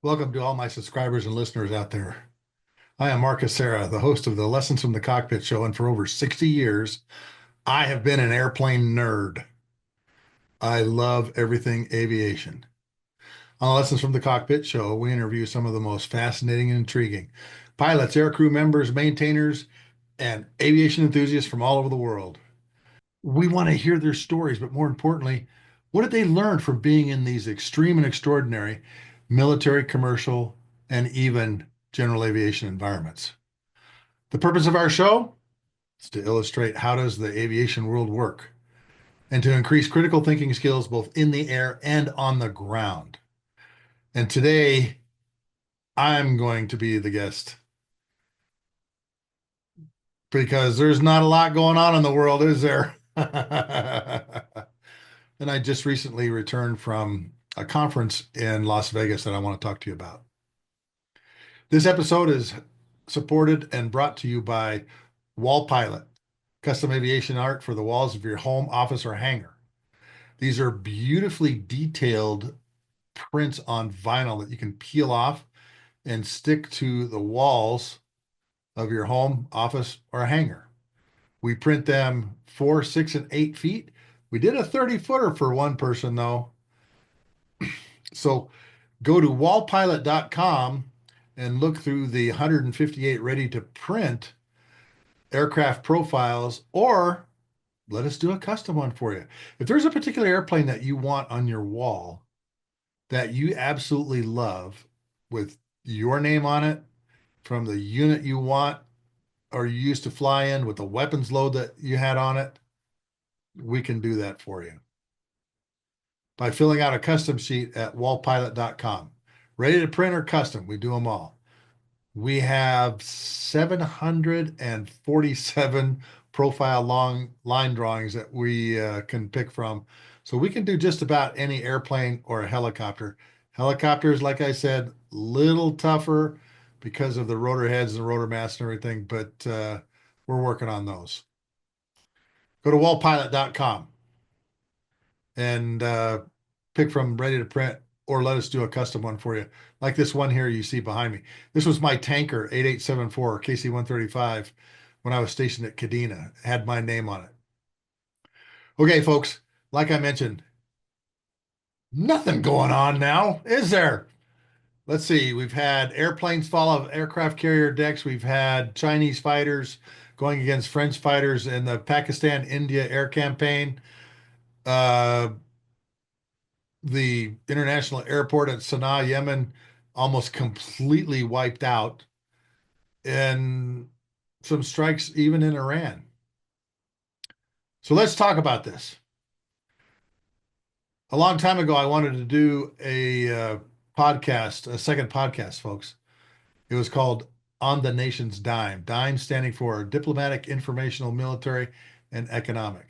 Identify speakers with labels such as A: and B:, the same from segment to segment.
A: Welcome to all my subscribers and listeners out there. I am Mark Hasara, the host of the Lessons from the Cockpit Show, and for over 60 years, I have been an airplane nerd. I love everything aviation. On the Lessons from the Cockpit Show, we interview some of the most fascinating and intriguing pilots, aircrew members, maintainers, and aviation enthusiasts from all over the world. We want to hear their stories, but more importantly, what did they learn from being in these extreme and extraordinary military, commercial, and even general aviation environments? The purpose of our show is to illustrate how does the aviation world work and to increase critical thinking skills both in the air and on the ground. And today, I'm going to be the guest because there's not a lot going on in the world, is there? And I just recently returned from a conference in Las Vegas that I want to talk to you about. This episode is supported and brought to you by Wall Pilot, custom aviation art for the walls of your home, office, or hangar. These are beautifully detailed prints on vinyl that you can peel off and stick to the walls of your home, office, or hangar. We print them 4, 6, and 8 feet. We did a 30-footer for one person, though. So go to wallpilot.com and look through the 158 ready to print aircraft profiles, or let us do a custom one for you. If there's a particular airplane that you want on your wall that you absolutely love with your name on it from the unit you want or you used to fly in with the weapons load that you had on it, we can do that for you by filling out a custom sheet at wallpilot.com. Ready to print or custom, we do them all. We have 747 profile long line drawings that we can pick from. So we can do just about any airplane or a helicopter. Helicopters, like I said, little tougher because of the rotor heads and rotor mass and everything, but we're working on those. Go to wallpilot.com and pick from ready to print, or let us do a custom one for you. Like this one here you see behind me. This was my tanker 8874 KC-135 when I was stationed at Kadena. It had my name on it. Okay, folks, like I mentioned, nothing going on now, is there? Let's see. We've had airplanes fall off aircraft carrier decks. We've had Chinese fighters going against French fighters in the Pakistan-India air campaign. Uh, the international airport at Sana'a, Yemen, almost completely wiped out, and some strikes even in Iran. So let's talk about this. A long time ago, I wanted to do a podcast, a second podcast, folks. It was called On the Nation's Dime, Dime standing for diplomatic, informational, military, and economic.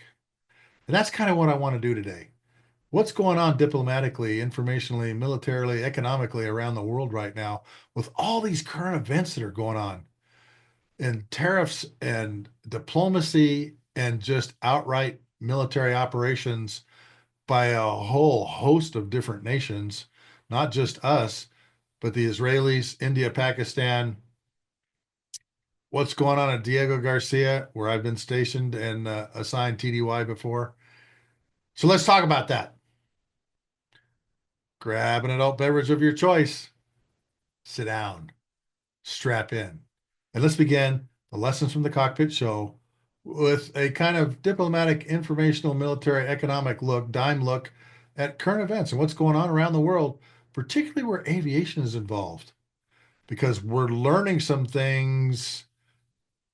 A: And that's kind of what I want to do today. What's going on diplomatically, informationally, militarily, economically around the world right now with all these current events that are going on, and tariffs and diplomacy and just outright military operations by a whole host of different nations, not just us, but the Israelis, India, Pakistan. What's going on at Diego Garcia, where I've been stationed and assigned TDY before. So let's talk about that. Grab an adult beverage of your choice, sit down, strap in, and let's begin the Lessons from the Cockpit Show with a kind of diplomatic, informational, military, economic look, dime look at current events and what's going on around the world, particularly where aviation is involved, because we're learning some things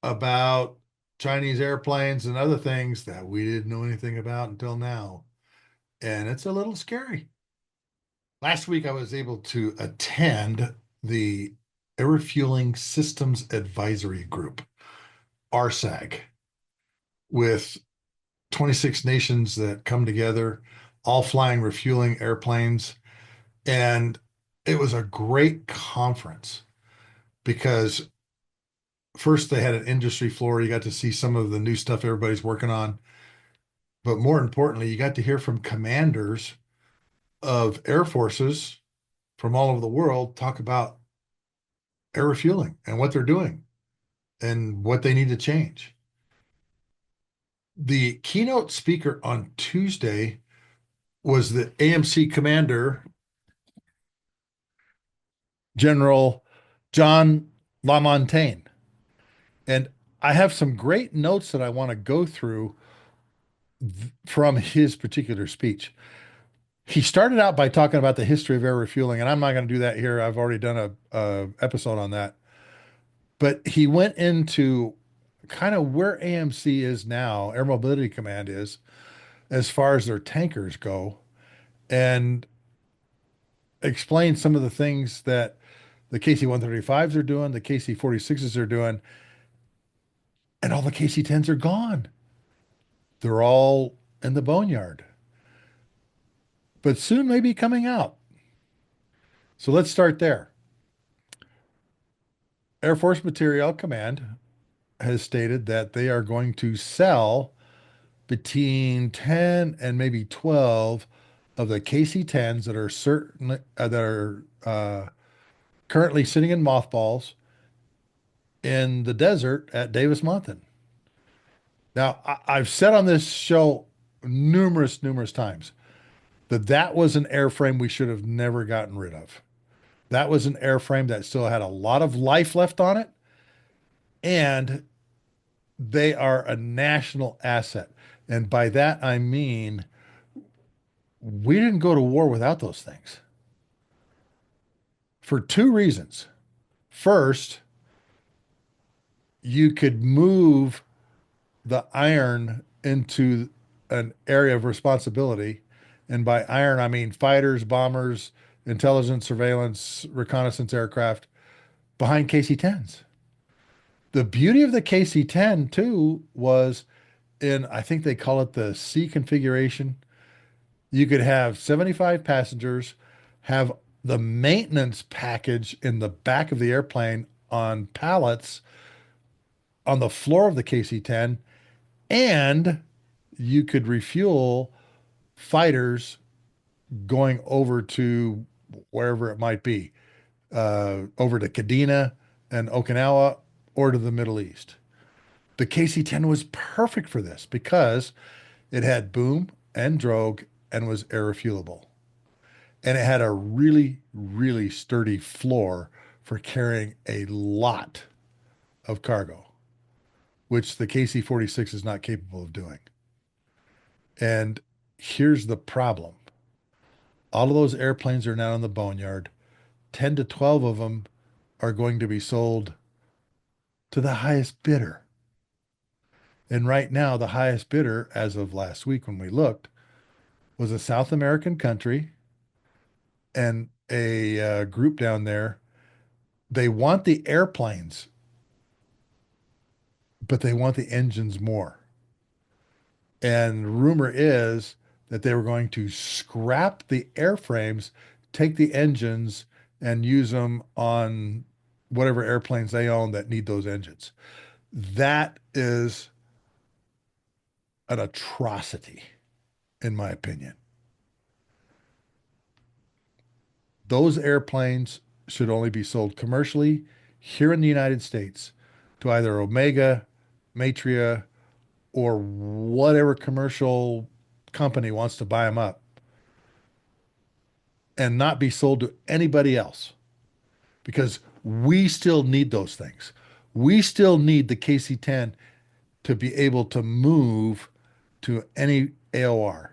A: about Chinese airplanes and other things that we didn't know anything about until now. And it's a little scary. Last week, I was able to attend the Air Refueling Systems Advisory Group, ARSAG, with 26 nations that come together, all flying refueling airplanes. And it was a great conference because first they had an industry floor. You got to see some of the new stuff everybody's working on. But more importantly, you got to hear from commanders of air forces from all over the world talk about air refueling and what they're doing and what they need to change. The keynote speaker on Tuesday was the AMC commander, General John LaMontagne. And I have some great notes that I want to go through from his particular speech. He started out by talking about the history of air refueling, and I'm not going to do that here. I've already done a episode on that. But he went into kind of where AMC is now, Air Mobility Command is, as far as their tankers go, and explained some of the things that the KC-135s are doing, the KC-46s are doing, and all the KC-10s are gone. They're all in the boneyard, but soon may be coming out. So let's start there. Air Force Materiel Command has stated that they are going to sell between 10 and maybe 12 of the KC-10s that are currently sitting in mothballs in the desert at Davis-Monthan. Now, I've said on this show numerous times that that was an airframe we should have never gotten rid of. That was an airframe that still had a lot of life left on it, and they are a national asset. And by that, I mean, we didn't go to war without those things for two reasons. First, you could move the iron into an area of responsibility. And by iron, I mean fighters, bombers, intelligence, surveillance, reconnaissance aircraft behind KC-10s. The beauty of the KC-10 too was in, I think they call it the C configuration. You could have 75 passengers, have the maintenance package in the back of the airplane on pallets on the floor of the KC-10, and you could refuel fighters going over to wherever it might be, over to Kadena and Okinawa or to the Middle East. The KC-10 was perfect for this because it had boom and drogue and was air refuelable. And it had a really sturdy floor for carrying a lot of cargo, which the KC-46 is not capable of doing. And here's the problem. All of those airplanes are now in the boneyard. 10 to 12 of them are going to be sold to the highest bidder. And right now, the highest bidder, as of last week when we looked, was a South American country and a group down there. They want the airplanes, but they want the engines more. And rumor is that they were going to scrap the airframes, take the engines, and use them on whatever airplanes they own that need those engines. That is an atrocity, in my opinion. Those airplanes should only be sold commercially here in the United States to either Omega, Matria, or whatever commercial company wants to buy them up, and not be sold to anybody else, because we still need those things. We still need the KC-10 to be able to move to any AOR.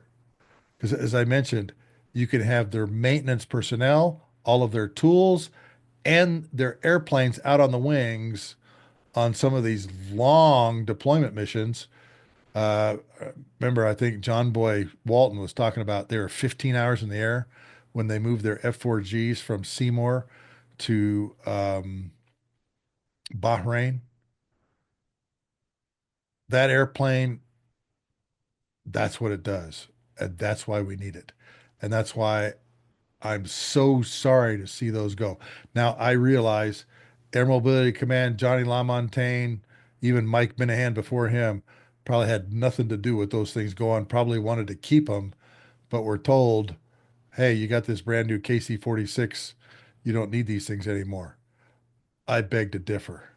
A: Because as I mentioned, you can have their maintenance personnel, all of their tools, and their airplanes out on the wings on some of these long deployment missions. Uh, Remember, I think John Boy Walton was talking about they were 15 hours in the air when they moved their F-4Gs from Seymour to Bahrain. That airplane, that's what it does. And that's why we need it. And that's why I'm so sorry to see those go. Now, I realize Air Mobility Command, Johnny LaMontagne, even Mike Minahan before him, probably had nothing to do with those things going, probably wanted to keep them, but were told, hey, you got this brand new KC-46 You don't need these things anymore. I beg to differ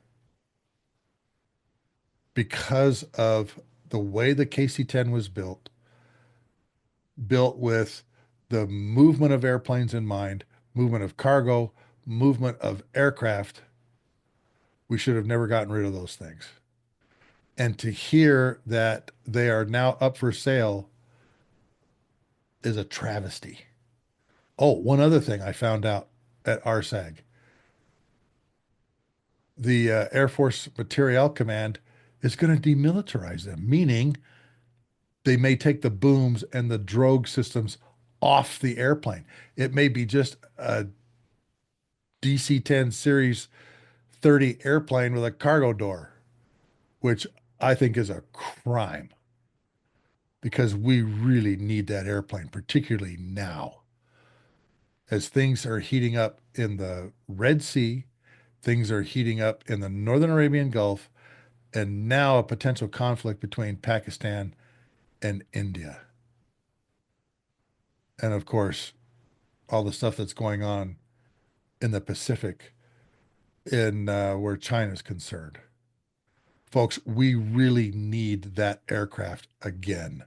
A: because of the way the KC-10 was built with the movement of airplanes in mind, movement of cargo, movement of aircraft. We should have never gotten rid of those things. And to hear that they are now up for sale is a travesty. Oh, one other thing I found out at ARSAG. The Air Force Materiel Command is going to demilitarize them, meaning they may take the booms and the drogue systems off the airplane. It may be just a DC-10 Series 30 airplane with a cargo door, which I think is a crime because we really need that airplane, particularly now. As things are heating up in the Red Sea, things are heating up in the Northern Arabian Gulf, and now a potential conflict between Pakistan and India. And of course, all the stuff that's going on in the Pacific in where China's concerned. Folks, we really need that aircraft again.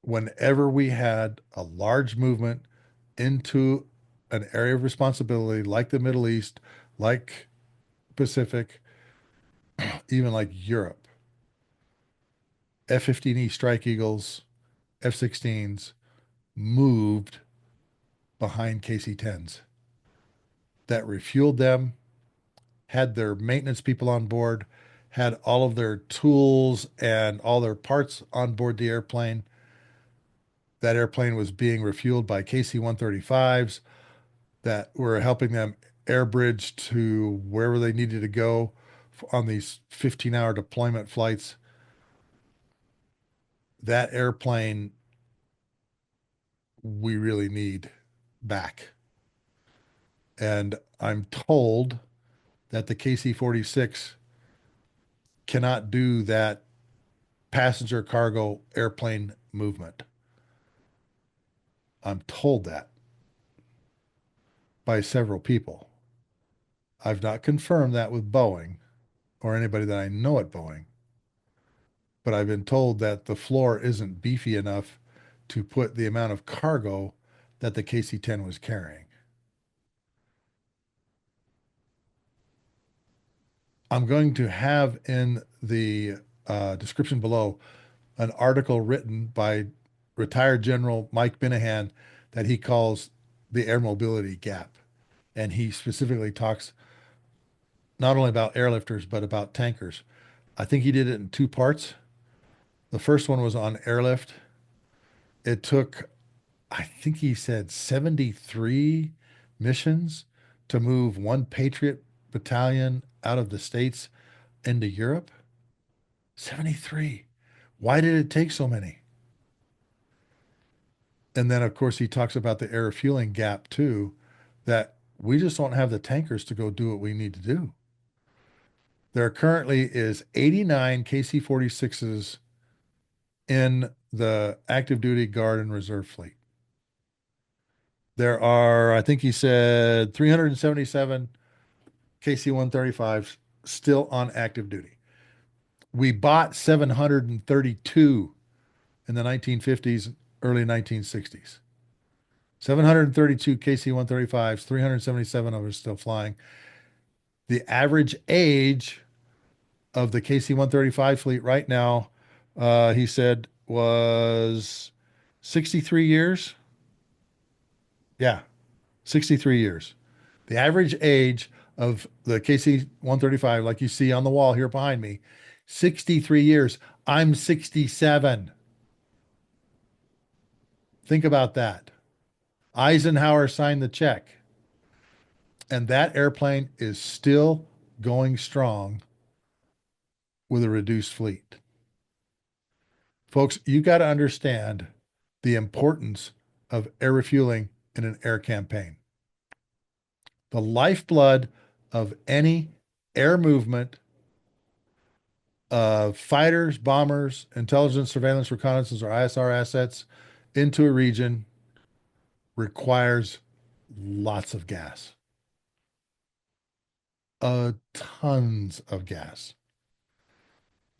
A: Whenever we had a large movement into an area of responsibility like the Middle East, like Pacific, even like Europe, F-15E Strike Eagles, F-16s moved behind KC-10s that refueled them, had their maintenance people on board, had all of their tools and all their parts on board the airplane. That airplane was being refueled by KC-135s that were helping them air bridge to wherever they needed to go on these 15-hour deployment flights. That airplane we really need back. And I'm told that the KC-46 cannot do that passenger cargo airplane movement. I'm told that by several people. I've not confirmed that with Boeing or anybody that I know at Boeing, but I've been told that the floor isn't beefy enough to put the amount of cargo that the KC-10 was carrying. I'm going to have in the description below an article written by retired General Mike Minahan that he calls the air mobility gap. And he specifically talks not only about airlifters, but about tankers. I think he did it in two parts. The first one was on airlift. It took, I think he said 73 missions to move one Patriot battalion out of the States into Europe. 73. Why did it take so many? And then, of course, he talks about the air refueling gap too, that we just don't have the tankers to go do what we need to do. There currently is 89 KC-46s in the active duty guard and reserve fleet. There are, I think he said, 377 KC-135s still on active duty. We bought 732 in the 1950s, early 1960s. 732 KC-135s, 377 of them are still flying. The average age of the KC-135 fleet right now, he said, was 63 years. Yeah, 63 years. The average age of the KC-135, like you see on the wall here behind me, 63 years. I'm 67. Think about that. Eisenhower signed the check. And that airplane is still going strong with a reduced fleet. Folks, you got to understand the importance of air refueling in an air campaign. The lifeblood of any air movement of fighters, bombers, intelligence, surveillance, reconnaissance, or ISR assets into a region requires lots of gas, tons of gas.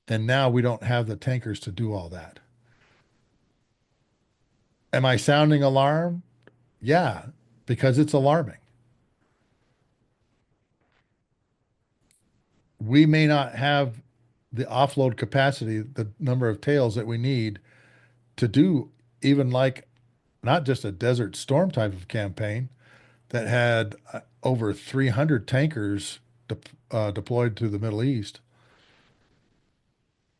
A: And now we don't have the tankers to do all that. Am I sounding alarm? Yeah, because it's alarming. We may not have the offload capacity, the number of tails that we need to do even like not just a Desert Storm type of campaign that had over 300 tankers deployed to the Middle East,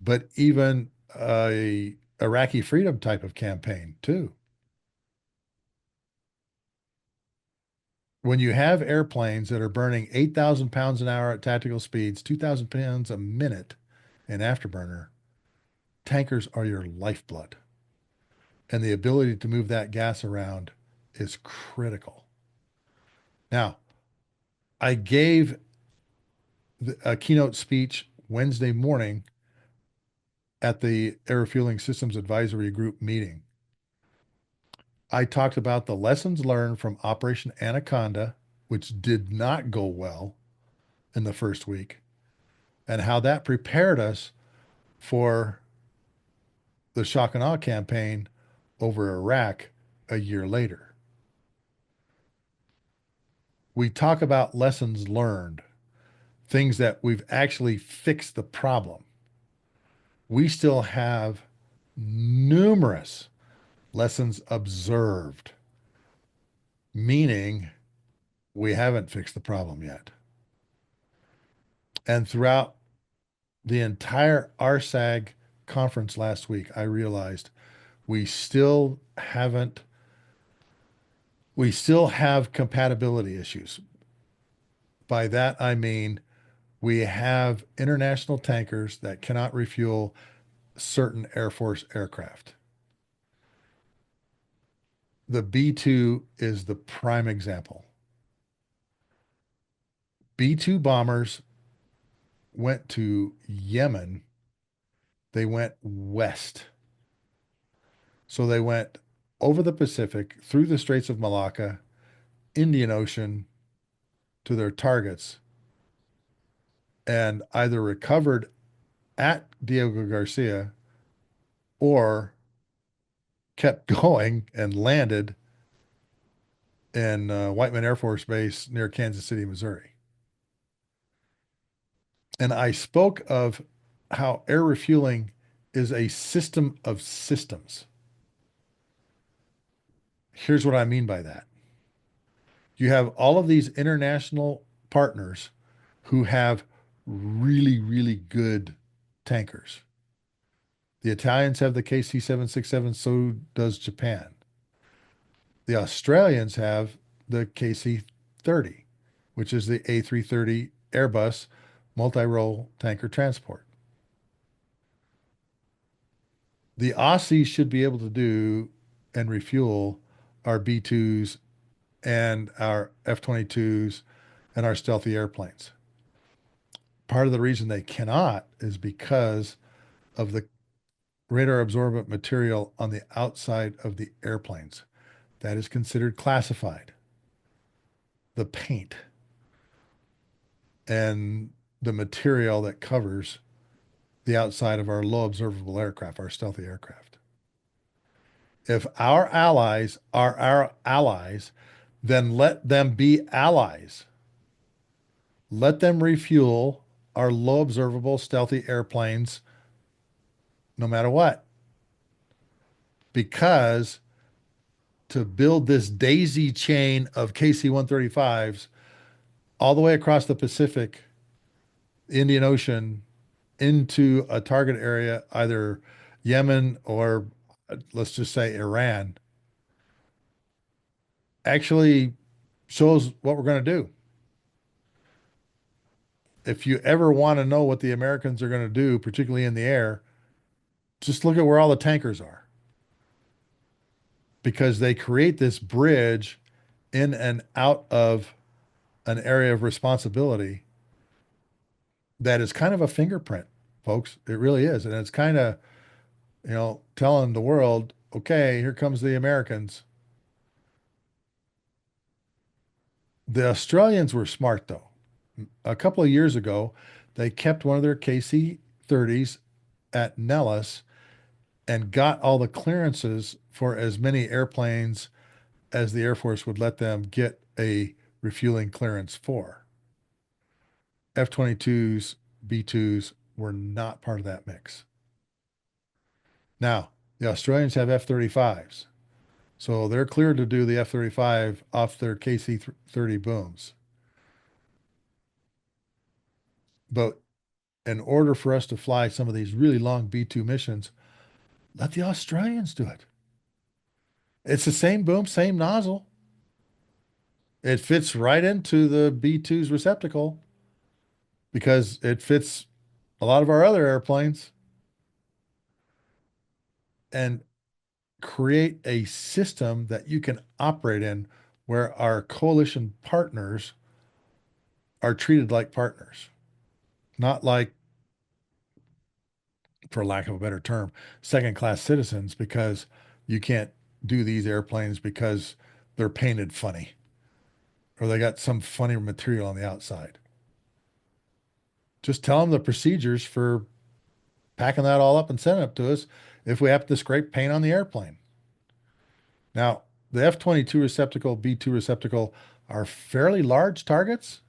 A: but even a Iraqi freedom type of campaign too. When you have airplanes that are burning 8,000 pounds an hour at tactical speeds, 2,000 pounds a minute in afterburner, tankers are your lifeblood. And the ability to move that gas around is critical. Now, I gave a keynote speech Wednesday morning at the Air Refueling Systems Advisory Group meeting. I talked about the lessons learned from Operation Anaconda, which did not go well in the first week, and how that prepared us for the shock and awe campaign over Iraq a year later. We talk about lessons learned, things that we've actually fixed the problem. We still have numerous lessons observed, meaning we haven't fixed the problem yet. And throughout the entire ARSAG conference last week, I realized we still haven't, we still have compatibility issues. By that, I mean we have international tankers that cannot refuel certain Air Force aircraft. The B-2 is the prime example. B-2 bombers went to Yemen. They went west. So they went over the Pacific, through the Straits of Malacca, Indian Ocean to their targets, and either recovered at Diego Garcia or kept going and landed in Whiteman Air Force Base near Kansas City, Missouri. And I spoke of how air refueling is a system of systems. Here's what I mean by that. You have all of these international partners who have really, really good tankers. The Italians have the KC-767, so does Japan. The Australians have the KC-30, which is the A330 Airbus multi-role tanker transport. The Aussies should be able to do and refuel our B-2s and our F-22s and our stealthy airplanes. Part of the reason they cannot is because of the radar absorbent material on the outside of the airplanes. That is considered classified. The paint and the material that covers the outside of our low observable aircraft, our stealthy aircraft. If our allies are our allies, then let them be allies. Let them refuel our low observable stealthy airplanes no matter what. Because to build this daisy chain of KC-135s all the way across the Pacific, Indian Ocean, into a target area, either Yemen or let's just say Iran, actually shows what we're going to do. If you ever want to know what the Americans are going to do, particularly in the air, just look at where all the tankers are. Because they create this bridge in and out of an area of responsibility that is kind of a fingerprint, folks. It really is. And it's kind of, telling the world, okay, here comes the Americans. The Australians were smart though. A couple of years ago, they kept one of their KC-30s at Nellis and got all the clearances for as many airplanes as the Air Force would let them get a refueling clearance for. F-22s, B-2s were not part of that mix. Now, the Australians have F-35s, so they're cleared to do the F-35 off their KC-30 booms. But in order for us to fly some of these really long B-2 missions, let the Australians do it. It's the same boom, same nozzle. It fits right into the B-2's receptacle because it fits a lot of our other airplanes, and create a system that you can operate in where our coalition partners are treated like partners, not like, for lack of a better term, second class citizens because you can't do these airplanes because they're painted funny or they got some funny material on the outside. Just tell them the procedures for packing that all up and sending it to us if we have to scrape paint on the airplane. Now, the F-22 receptacle, B-2 receptacle are fairly large targets,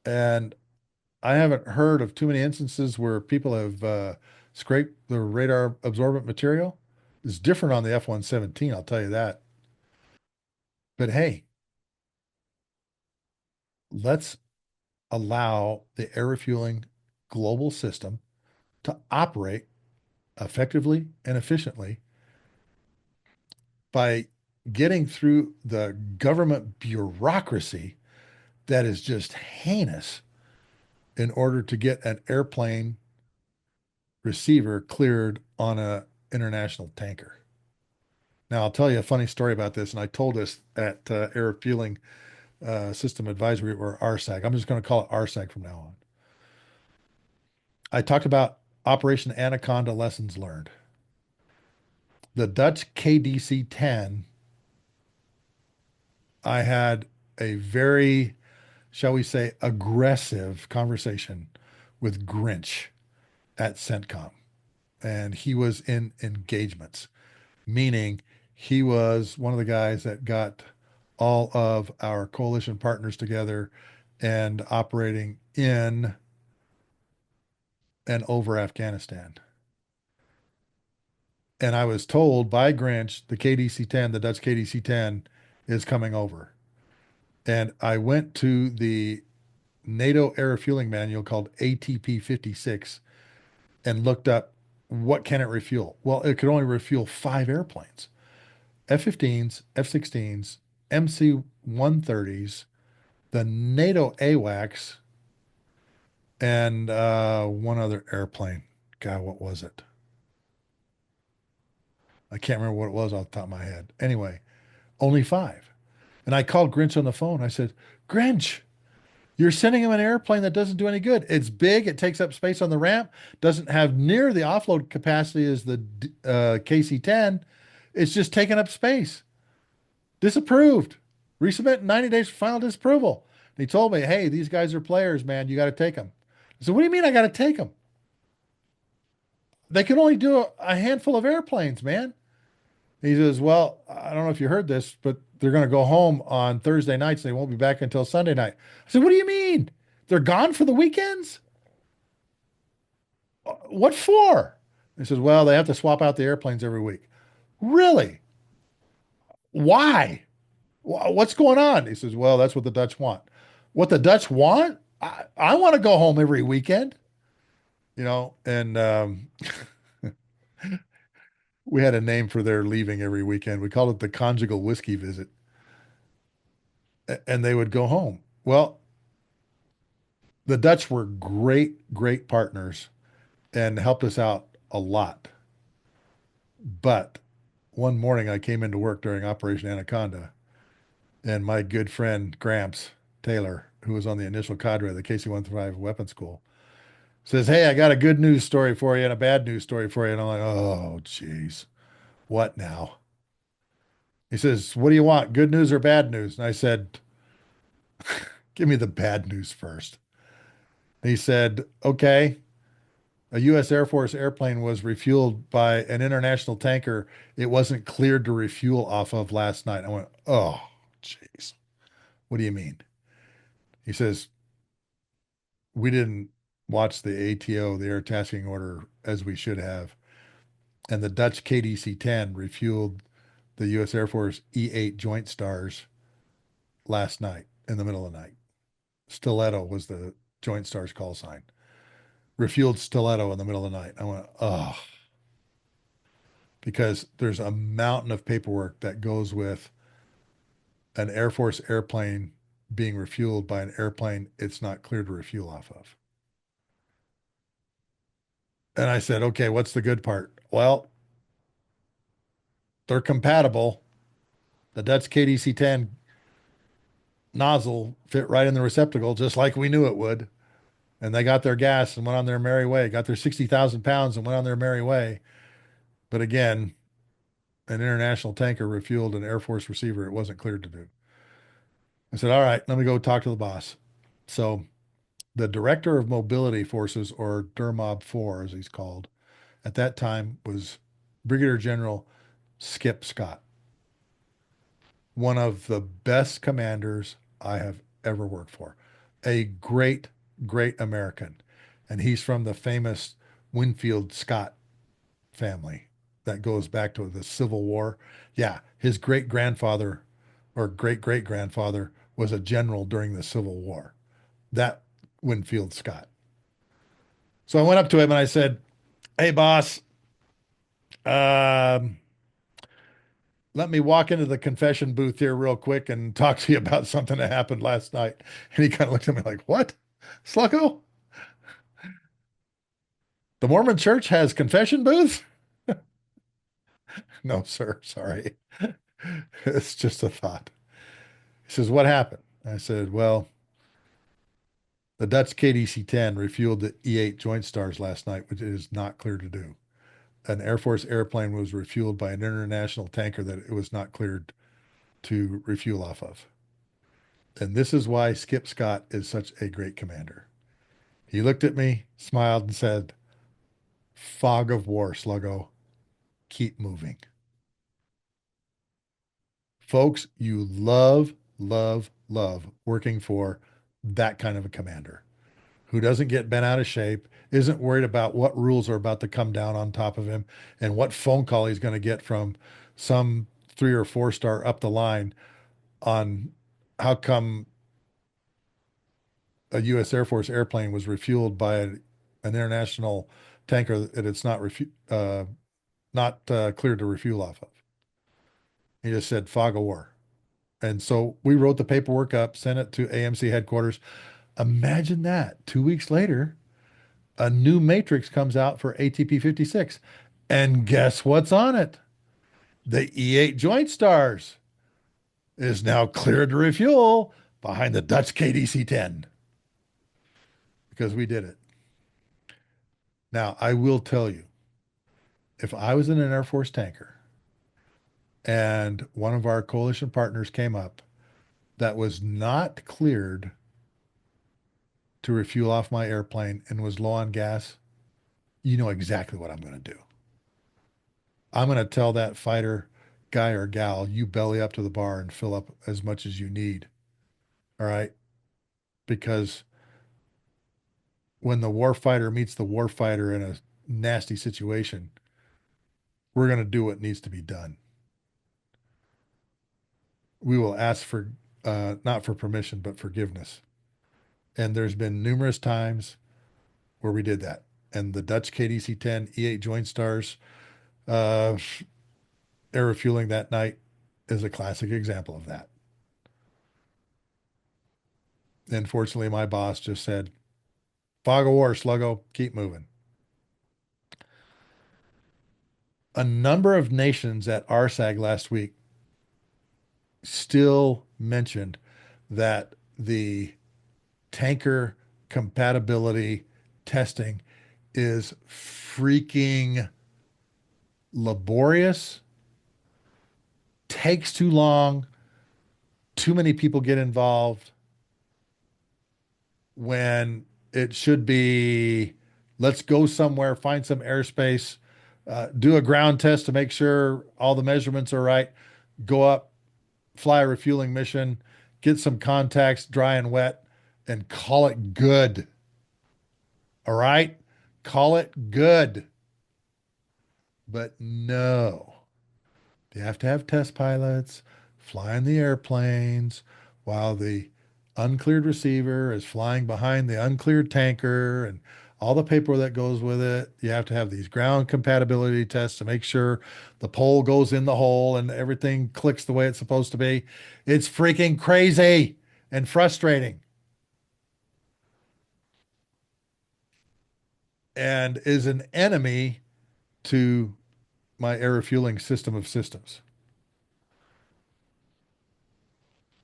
A: and I haven't heard of too many instances where people have scraped the radar absorbent material. It's different on the F-117, I'll tell you that. But hey, let's allow the air refueling global system to operate effectively and efficiently by getting through the government bureaucracy that is just heinous in order to get an airplane receiver cleared on a international tanker. Now, I'll tell you a funny story about this, and I told this at Air Refueling System Advisory, or ARSAG. I'm just going to call it ARSAG from now on. I talked about Operation Anaconda lessons learned. The Dutch KDC-10, I had a very, shall we say, aggressive conversation with Grinch at CENTCOM, and he was in engagements, meaning he was one of the guys that got all of our coalition partners together and operating in and over Afghanistan. And I was told by Grinch, the KDC-10, the Dutch KDC-10 is coming over. And I went to the NATO air refueling manual called ATP 56 and looked up what can it refuel. Well, it could only refuel 5 airplanes: F-15s, F-16s, MC-130s, the NATO AWACS, and one other airplane. God, what was it? I can't remember what it was off the top of my head. Anyway, only 5. And I called Grinch on the phone. I said, Grinch, you're sending him an airplane that doesn't do any good. It's big. It takes up space on the ramp. Doesn't have near the offload capacity as the KC-10. It's just taking up space. Disapproved. Resubmit in 90 days for final disapproval. And he told me, hey, these guys are players, man. You got to take them. I said, what do you mean I got to take them? They can only do a handful of airplanes, man. He says, well, I don't know if you heard this, but they're going to go home on Thursday nights. They won't be back until Sunday night. I said, what do you mean? They're gone for the weekends? What for? He says, well, they have to swap out the airplanes every week. Really? Why? What's going on? He says, well, that's what the Dutch want. What the Dutch want? I want to go home every weekend, and we had a name for their leaving every weekend. We called it the conjugal whiskey visit. And they would go home. Well, the Dutch were great, great partners and helped us out a lot. But one morning I came into work during Operation Anaconda, and my good friend Gramps Taylor, who was on the initial cadre of the KC-135 weapons school, says, hey, I got a good news story for you and a bad news story for you. And I'm like, oh, geez, what now? He says, "What do you want? Good news or bad news?" And I said, "Give me the bad news first." He said, "Okay, a U.S. Air Force airplane was refueled by an international tanker it wasn't cleared to refuel off of last night." I went, "Oh, jeez. What do you mean?" He says, "We didn't watch the ATO, the Air Tasking Order, as we should have. And the Dutch KDC-10 refueled the U.S. Air Force E-8 Joint Stars last night in the middle of the night. Stiletto was the Joint Stars call sign. Refueled Stiletto in the middle of the night." I went, "Oh," because there's a mountain of paperwork that goes with an Air Force airplane being refueled by an airplane it's not cleared to refuel off of. And I said, "Okay, what's the good part?" "Well, they're compatible. The Dutch KDC-10 nozzle fit right in the receptacle, just like we knew it would. And they got their gas and went on their merry way, got their 60,000 pounds and went on their merry way. But again, an international tanker refueled an Air Force receiver it wasn't cleared to do." I said, "All right, let me go talk to the boss." So the director of mobility forces, or DERMOB 4, as he's called, at that time was Brigadier General Skip Scott, one of the best commanders I have ever worked for, a great, great American. And he's from the famous Winfield Scott family that goes back to the Civil War. Yeah, his great grandfather or great great grandfather was a general during the Civil War. That Winfield Scott. So I went up to him and I said, "Hey, boss, um, let me walk into the confession booth here real quick and talk to you about something that happened last night." And he kind of looked at me like, "What? Sluggo? The Mormon church has confession booths?" "No, sir. Sorry. It's just a thought." He says, "What happened?" I said, "Well, the Dutch KDC-10 refueled the E-8 Joint Stars last night, which it is not clear to do. An Air Force airplane was refueled by an international tanker that it was not cleared to refuel off of. And this is why Skip Scott is such a great commander." He looked at me, smiled, and said, "Fog of war, Sluggo. Keep moving." Folks, you love, love, love working for that kind of a commander who doesn't get bent out of shape, isn't worried about what rules are about to come down on top of him and what phone call he's going to get from some 3 or 4 star up the line on how come a U.S. Air Force airplane was refueled by an international tanker that it's not cleared to refuel off of. He just said fog of war. And so we wrote the paperwork up, sent it to AMC headquarters. Imagine that. 2 weeks later, a new matrix comes out for ATP 56. And guess what's on it? The E-8 Joint Stars is now cleared to refuel behind the Dutch KDC-10 because we did it. Now, I will tell you, if I was in an Air Force tanker and one of our coalition partners came up that was not cleared to refuel off my airplane and was low on gas, you know exactly what I'm going to do. I'm going to tell that fighter guy or gal, "You belly up to the bar and fill up as much as you need." All right. Because when the war fighter meets the war fighter in a nasty situation, we're going to do what needs to be done. We will ask for, not for permission, but forgiveness. And there's been numerous times where we did that. And the Dutch KDC-10 E-8 Joint Stars uh, air refueling that night is a classic example of that. And fortunately, my boss just said, "Fog of war, Sluggo, keep moving." A number of nations at RSAG last week still mentioned that the tanker compatibility testing is freaking laborious takes too long. Too many people get involved when it should be, let's go somewhere, find some airspace, do a ground test to make sure all the measurements are right, go up, fly a refueling mission, get some contacts dry and wet, and call it good. All right? Call it good. But no. You have to have test pilots flying the airplanes while the uncleared receiver is flying behind the uncleared tanker and all the paperwork that goes with it. You have to have these ground compatibility tests to make sure the pole goes in the hole and everything clicks the way it's supposed to be. It's freaking crazy and frustrating and is an enemy to my air refueling system of systems.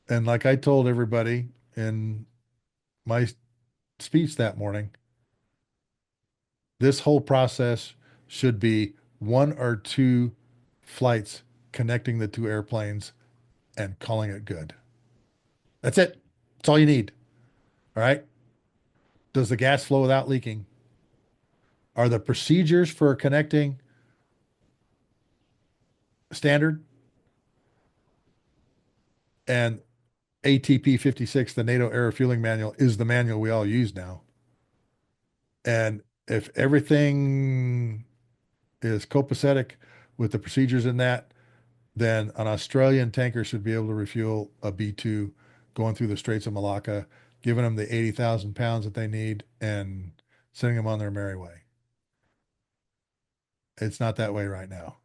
A: And like I told everybody in my speech that morning, this whole process should be one or two flights connecting the two airplanes and calling it good. That's it. That's all you need. All right. Does the gas flow without leaking? Are the procedures for connecting standard? And ATP 56, the NATO Air Refueling Manual, is the manual we all use now. And if everything is copacetic with the procedures in that, then an Australian tanker should be able to refuel a B2 going through the Straits of Malacca, giving them the 80,000 pounds that they need and sending them on their merry way. It's not that way right now.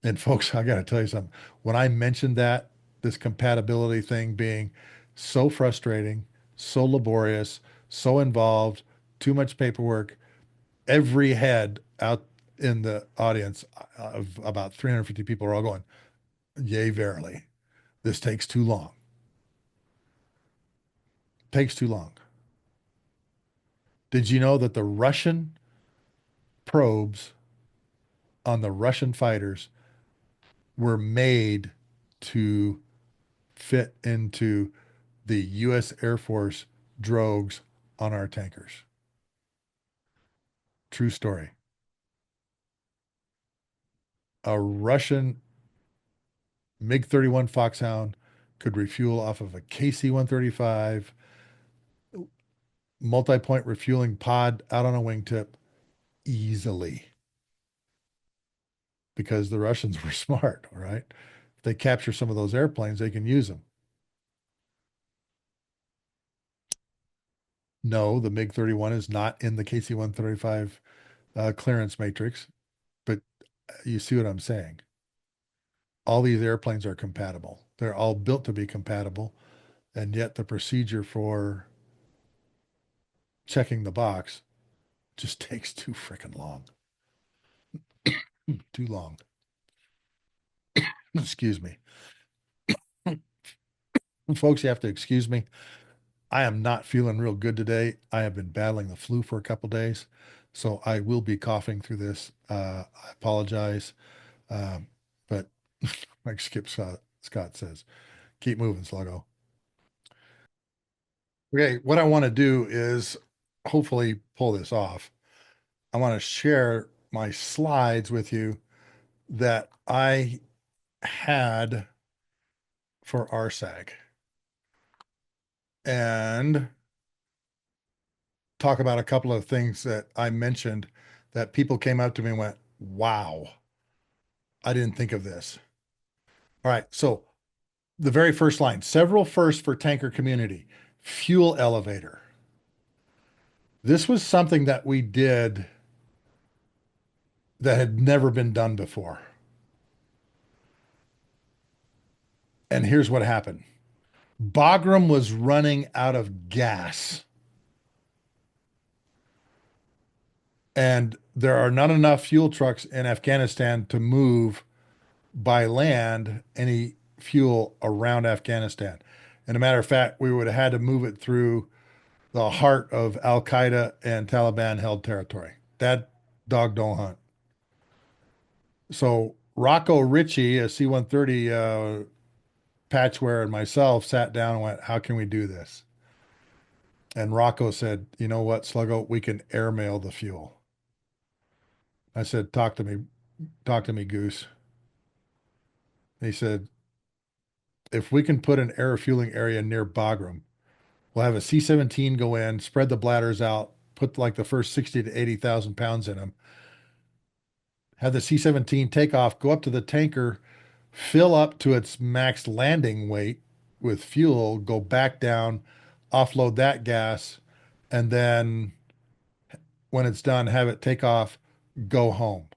A: And folks, I got to tell you something. When I mentioned that, this compatibility thing being so frustrating, so laborious, so involved, too much paperwork, every head out in the audience of about 350 people are all going, yay, verily. This takes too long. Takes too long. Did you know that the Russian probes on the Russian fighters were made to fit into the U.S. Air Force drogues on our tankers? True story. A Russian MiG-31 Foxhound could refuel off of a KC-135 multi-point refueling pod out on a wingtip easily because the Russians were smart, all right? If they capture some of those airplanes, they can use them. No, the MiG-31 is not in the KC-135 clearance matrix, but you see what I'm saying. All these airplanes are compatible. They're all built to be compatible, and yet the procedure for checking the box just takes too freaking long. Too long. Excuse me. Folks, you have to excuse me. I am not feeling real good today. I have been battling the flu for a couple days, so I will be coughing through this. I apologize. But like Scott says, keep moving, Sluggo. Okay, what I want to do is hopefully pull this off. I want to share my slides with you that I had for RSAG and talk about a couple of things that I mentioned that people came up to me and went, wow, I didn't think of this. All right, so the very first line, several firsts for tanker community, fuel elevator. This was something that we did that had never been done before. And here's what happened. Bagram was running out of gas. And there are not enough fuel trucks in Afghanistan to move by land any fuel around Afghanistan. And a matter of fact, we would have had to move it through the heart of Al Qaeda and Taliban held territory. That dog don't hunt. So Rocco Ritchie, a C-130 patchwear, and myself sat down and went, how can we do this? And Rocco said, you know what, Sluggo, we can airmail the fuel. I said, talk to me, Goose. He said, if we can put an air refueling area near Bagram, we'll have a C-17 go in, spread the bladders out, put like the first 60 to 80,000 pounds in them, have the C-17 take off, go up to the tanker, fill up to its max landing weight with fuel, go back down, offload that gas, and then when it's done, have it take off, go home,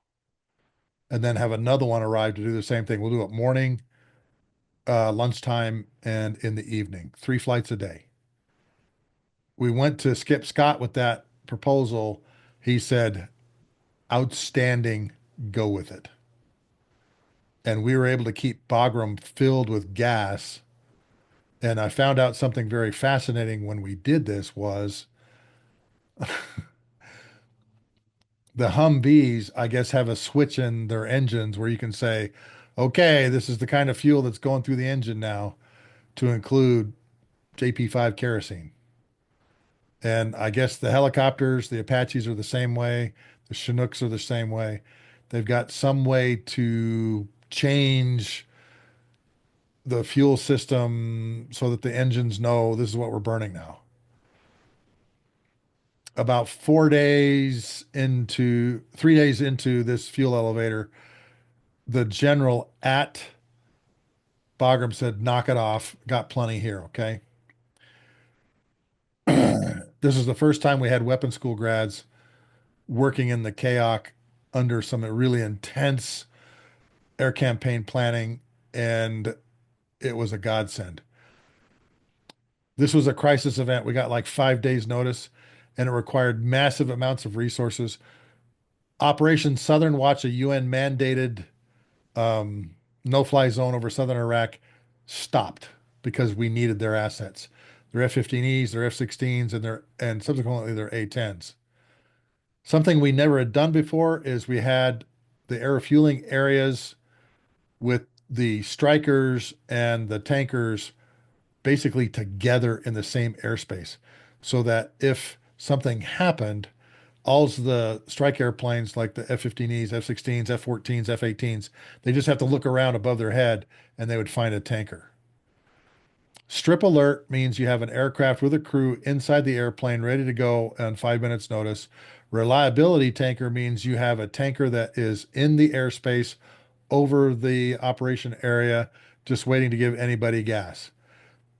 A: and then have another one arrive to do the same thing. We'll do it morning, lunchtime, and in the evening, 3 flights a day. We went to Skip Scott with that proposal. He said, outstanding, go with it. And we were able to keep Bagram filled with gas. And I found out something very fascinating when we did this was the Humvees, I guess, have a switch in their engines where you can say, okay, this is the kind of fuel that's going through the engine now to include JP5 kerosene. And I guess the helicopters, the Apaches are the same way. The Chinooks are the same way. They've got some way to change the fuel system so that the engines know this is what we're burning now. About 3 days into this fuel elevator, the general at Bagram said, knock it off. Got plenty here. Okay. This is the first time we had weapon school grads working in the KAOC under some really intense air campaign planning, and it was a godsend. This was a crisis event. We got like 5 days notice, and it required massive amounts of resources. Operation Southern Watch, a UN mandated no-fly zone over southern Iraq, stopped because we needed their assets, their F-15Es, their F-16s, and subsequently their A-10s. Something we never had done before is we had the air refueling areas with the strikers and the tankers basically together in the same airspace, so that if something happened, all the strike airplanes like the F-15Es, F-16s, F-14s, F-18s, they just have to look around above their head and they would find a tanker. Strip alert means you have an aircraft with a crew inside the airplane ready to go on 5 minutes notice. Reliability tanker means you have a tanker that is in the airspace over the operation area, just waiting to give anybody gas.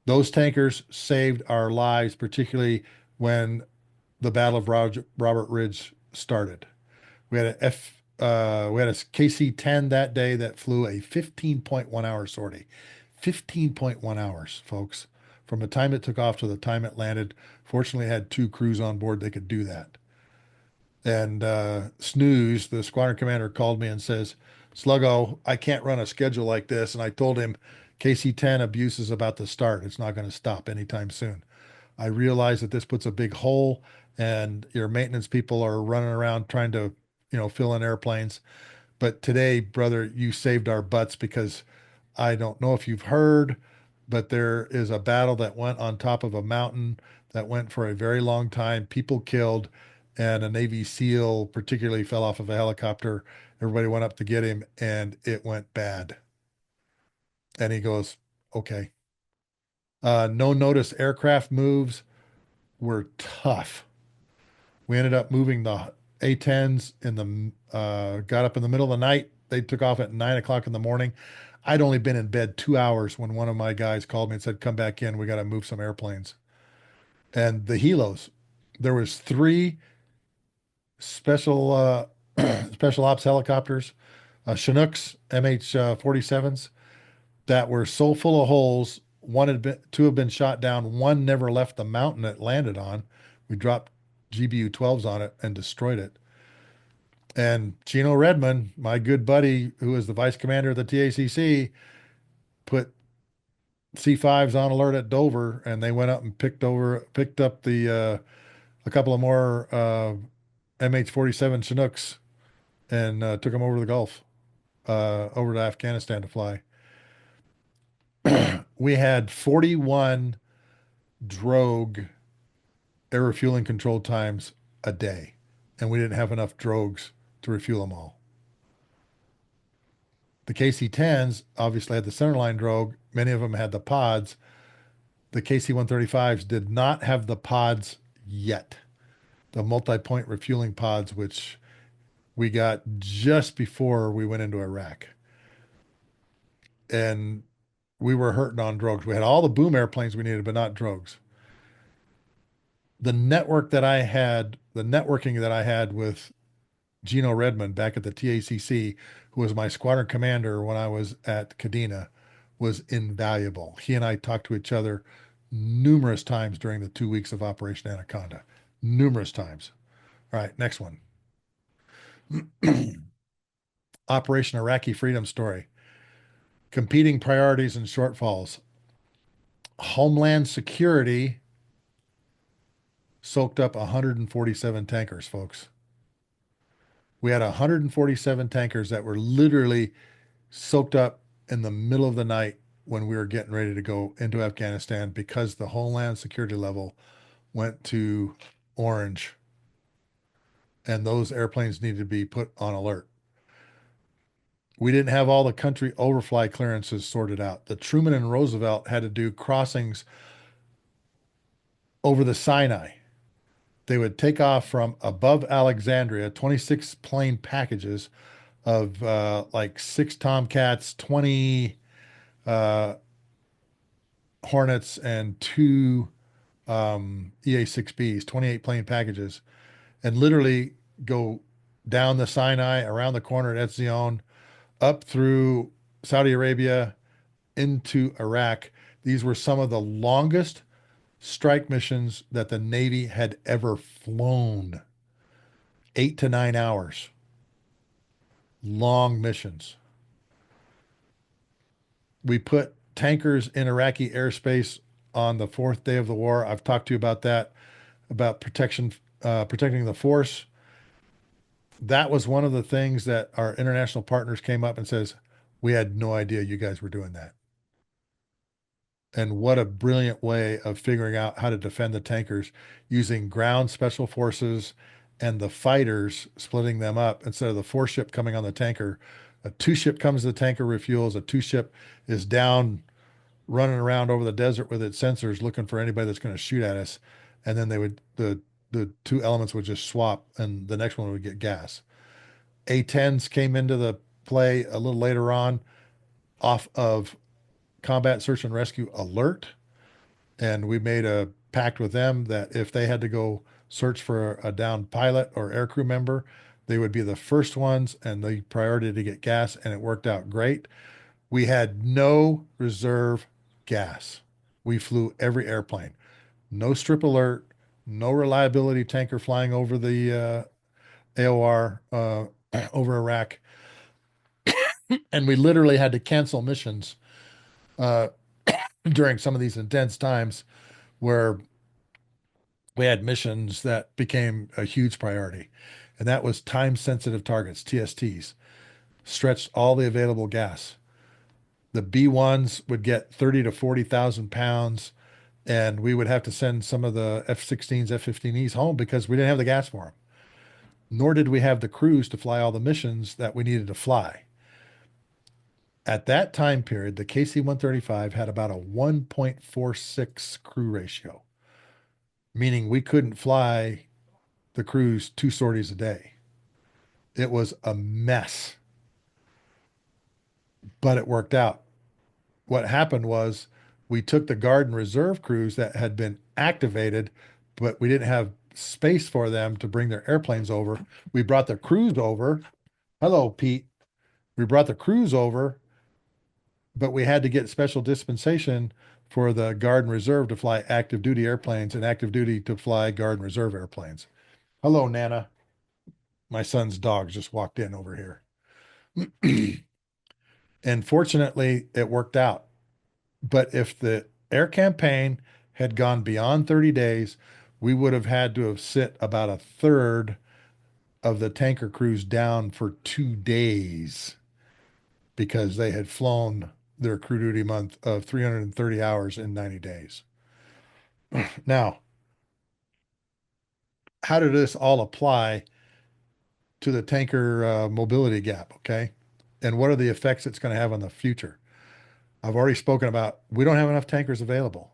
A: Those tankers saved our lives, particularly when the Battle of Robert Ridge started. We had a KC-10 that day that flew a 15.1 hour sortie. 15.1 hours, folks, from the time it took off to the time it landed. Fortunately, it had two crews on board that could do that. And Snooze, the squadron commander, called me and says, Sluggo, I can't run a schedule like this. And I told him KC-10 abuse is about to start. It's not going to stop anytime soon. I realize that this puts a big hole, and your maintenance people are running around trying to, fill in airplanes. But today, brother, you saved our butts, because I don't know if you've heard, but there is a battle that went on top of a mountain that went for a very long time. People killed, and a Navy SEAL particularly fell off of a helicopter. Everybody went up to get him, and it went bad. And he goes, okay. No notice aircraft moves were tough. We ended up moving the A-10s got up in the middle of the night. They took off at 9 o'clock in the morning. I'd only been in bed 2 hours when one of my guys called me and said, come back in. We got to move some airplanes. And the helos, there was three special, special ops helicopters, Chinooks MH-47s that were so full of holes. Two have been shot down. One never left the mountain it landed on. We dropped GBU-12s on it and destroyed it. And Gino Redmond, my good buddy, who is the vice commander of the TACC, put C5s on alert at Dover, and they went up and picked up a couple of more MH-47 Chinooks and took them over the Gulf. over to Afghanistan to fly. We had 41 drogue air refueling control times a day, and we didn't have enough drogues to refuel them all. The KC-10s obviously had the centerline drogue. Many of them had the pods. The KC-135s did not have the pods yet. The multi-point refueling pods, which we got just before we went into Iraq. And we were hurting on drogues. We had all the boom airplanes we needed, but not drogues. The networking that I had with Gino Redmond back at the TACC, who was my squadron commander when I was at Kadena, was invaluable. He and I talked to each other numerous times during the 2 weeks of Operation Anaconda. Numerous times. All right, next one. Operation Iraqi Freedom Story. Competing priorities and shortfalls. Homeland Security soaked up 147 tankers, folks. We had 147 tankers that were literally soaked up in the middle of the night when we were getting ready to go into Afghanistan because the Homeland Security level went to orange and those airplanes needed to be put on alert. We didn't have all the country overfly clearances sorted out. The Truman and Roosevelt had to do crossings over the Sinai. They would take off from above Alexandria, 26 plane packages of like 6 Tomcats, 20 uh, Hornets, and 2 EA-6Bs, 28 plane packages, and literally go down the Sinai, around the corner at Etzion, up through Saudi Arabia, into Iraq. These were some of the longest strike missions that the Navy had ever flown. 8 to 9 hours. Long missions. We put tankers in Iraqi airspace on the 4th day of the war. I've talked to you about that, about protecting the force. That was one of the things that our international partners came up and says, we had no idea you guys were doing that. And what a brilliant way of figuring out how to defend the tankers using ground special forces and the fighters splitting them up instead of the 4-ship coming on the tanker. A 2-ship comes to the tanker, refuels. A 2-ship is down running around over the desert with its sensors looking for anybody that's going to shoot at us. And then the 2 elements would just swap and the next one would get gas. A-10s came into the play a little later on off of Combat Search and Rescue Alert. And we made a pact with them that if they had to go search for a downed pilot or aircrew member, they would be the first ones and the priority to get gas. And it worked out great. We had no reserve gas. We flew every airplane. No strip alert, no reliability tanker flying over the AOR over Iraq. And we literally had to cancel missions during some of these intense times where we had missions that became a huge priority. And that was time sensitive targets, TSTs, stretched all the available gas. The B-1s would get 30 to 40,000 pounds, and we would have to send some of the F-16s, F-15Es home because we didn't have the gas for them. Nor did we have the crews to fly all the missions that we needed to fly. At that time period, the KC-135 had about a 1.46 crew ratio, meaning we couldn't fly the crews 2 sorties a day. It was a mess, but it worked out. What happened was we took the Guard and Reserve crews that had been activated, but we didn't have space for them to bring their airplanes over. We brought the crews over. Hello, Pete. We brought the crews over, but we had to get special dispensation for the Guard and Reserve to fly active duty airplanes and active duty to fly Guard and Reserve airplanes. Hello, Nana. My son's dog just walked in over here. And fortunately, it worked out. But if the air campaign had gone beyond 30 days, we would have had to have sit about a third of the tanker crews down for 2 days because they had flown their crew duty month of 330 hours in 90 days. Now, how did this all apply to the tanker mobility gap? Okay. And what are the effects it's going to have on the future? I've already spoken about we don't have enough tankers available.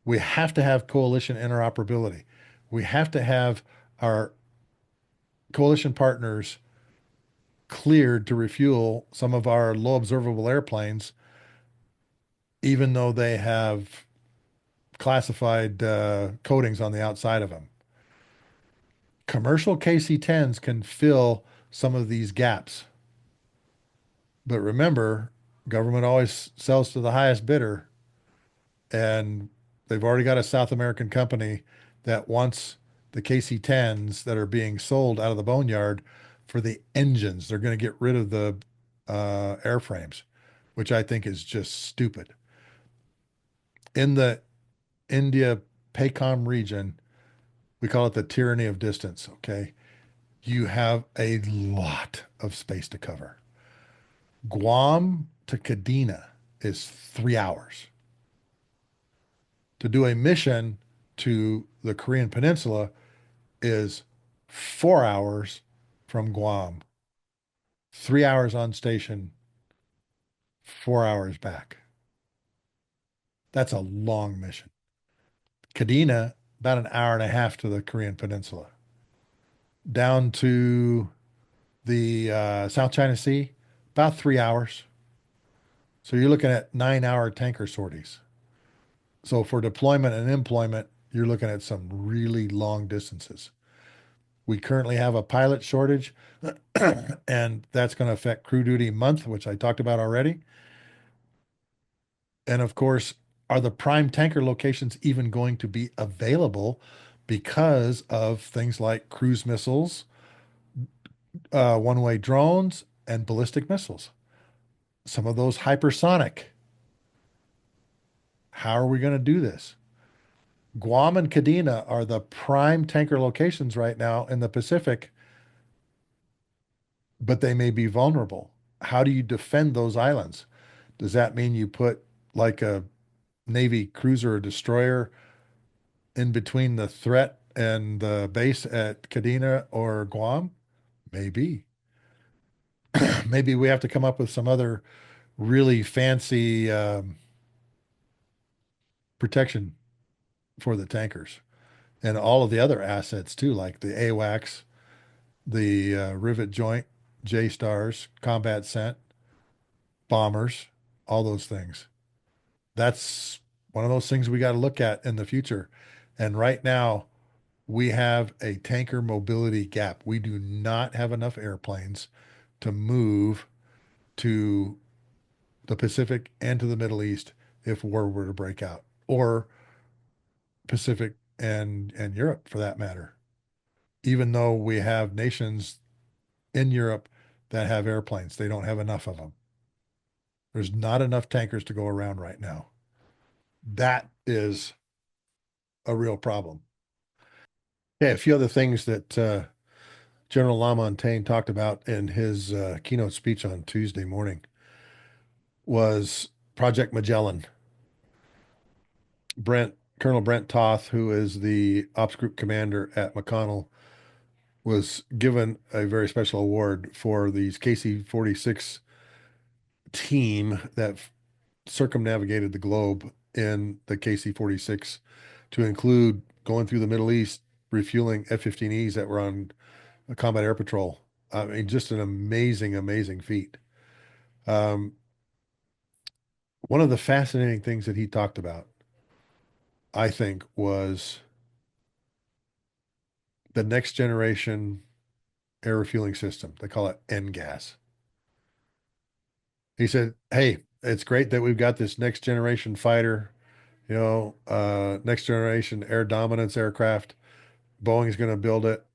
A: We have to have coalition interoperability. We have to have our coalition partners cleared to refuel some of our low observable airplanes, even though they have classified coatings on the outside of them. Commercial KC-10s can fill some of these gaps. But remember, government always sells to the highest bidder, and they've already got a South American company that wants the KC-10s that are being sold out of the boneyard for the engines. They're going to get rid of the airframes, which I think is just stupid. In the India PACOM region, we call it the tyranny of distance. Okay. You have a lot of space to cover. Guam to Kadena is 3 hours. To do a mission to the Korean Peninsula is 4 hours from Guam, 3 hours on station, 4 hours back. That's a long mission. Kadena, about an hour and a half to the Korean Peninsula. Down to the South China Sea, about 3 hours. So you're looking at 9 hour tanker sorties. So for deployment and employment, you're looking at some really long distances. We currently have a pilot shortage, and that's going to affect crew duty month, which I talked about already. And of course, are the prime tanker locations even going to be available because of things like cruise missiles, one-way drones, and ballistic missiles? Some of those hypersonic. How are we going to do this? Guam and Kadena are the prime tanker locations right now in the Pacific, but they may be vulnerable. How do you defend those islands? Does that mean you put like a Navy cruiser or destroyer in between the threat and the base at Kadena or Guam? Maybe. Maybe we have to come up with some other really fancy protection for the tankers and all of the other assets too, like the AWACS, the rivet joint, J stars, combat scent, bombers, all those things. That's one of those things we got to look at in the future. And right now, we have a tanker mobility gap. We do not have enough airplanes to move to the Pacific and to the Middle East if war were to break out, or Pacific and Europe for that matter. Even though we have nations in Europe that have airplanes, they don't have enough of them. There's not enough tankers to go around right now. That is a real problem. Yeah, a few other things that General LaMontagne talked about in his keynote speech on Tuesday morning was Project Magellan. Colonel Brent Toth, who is the ops group commander at McConnell, was given a very special award for these KC-46 team that circumnavigated the globe in the KC-46 to include going through the Middle East, refueling F-15Es that were on a combat air patrol. I mean, just an amazing, amazing feat. Um, One of the fascinating things that he talked about, I think, was the next generation air refueling system. They call it NGAS. He said, "Hey, it's great that we've got this next generation fighter, next generation air dominance aircraft. Boeing's going to build it,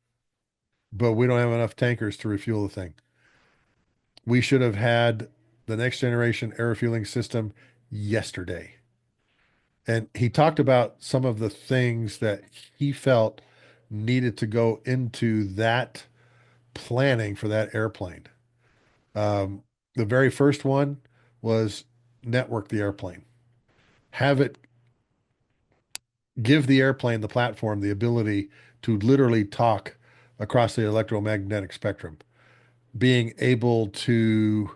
A: but we don't have enough tankers to refuel the thing. We should have had the next generation air refueling system yesterday." And he talked about some of the things that he felt needed to go into that planning for that airplane. Um, The very first one was network the airplane, have it give the airplane, the platform, the ability to literally talk across the electromagnetic spectrum, being able to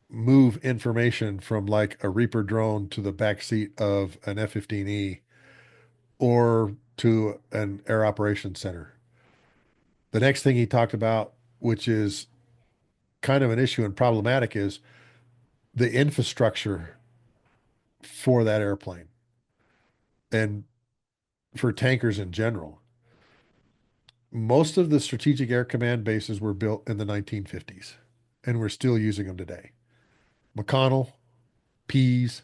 A: move information from like a Reaper drone to the back seat of an F-15E or to an air operations center. The next thing he talked about, which is kind of an issue and problematic, is the infrastructure for that airplane and for tankers in general. Most of the strategic air command bases were built in the 1950s, and we're still using them today. McConnell, Pease,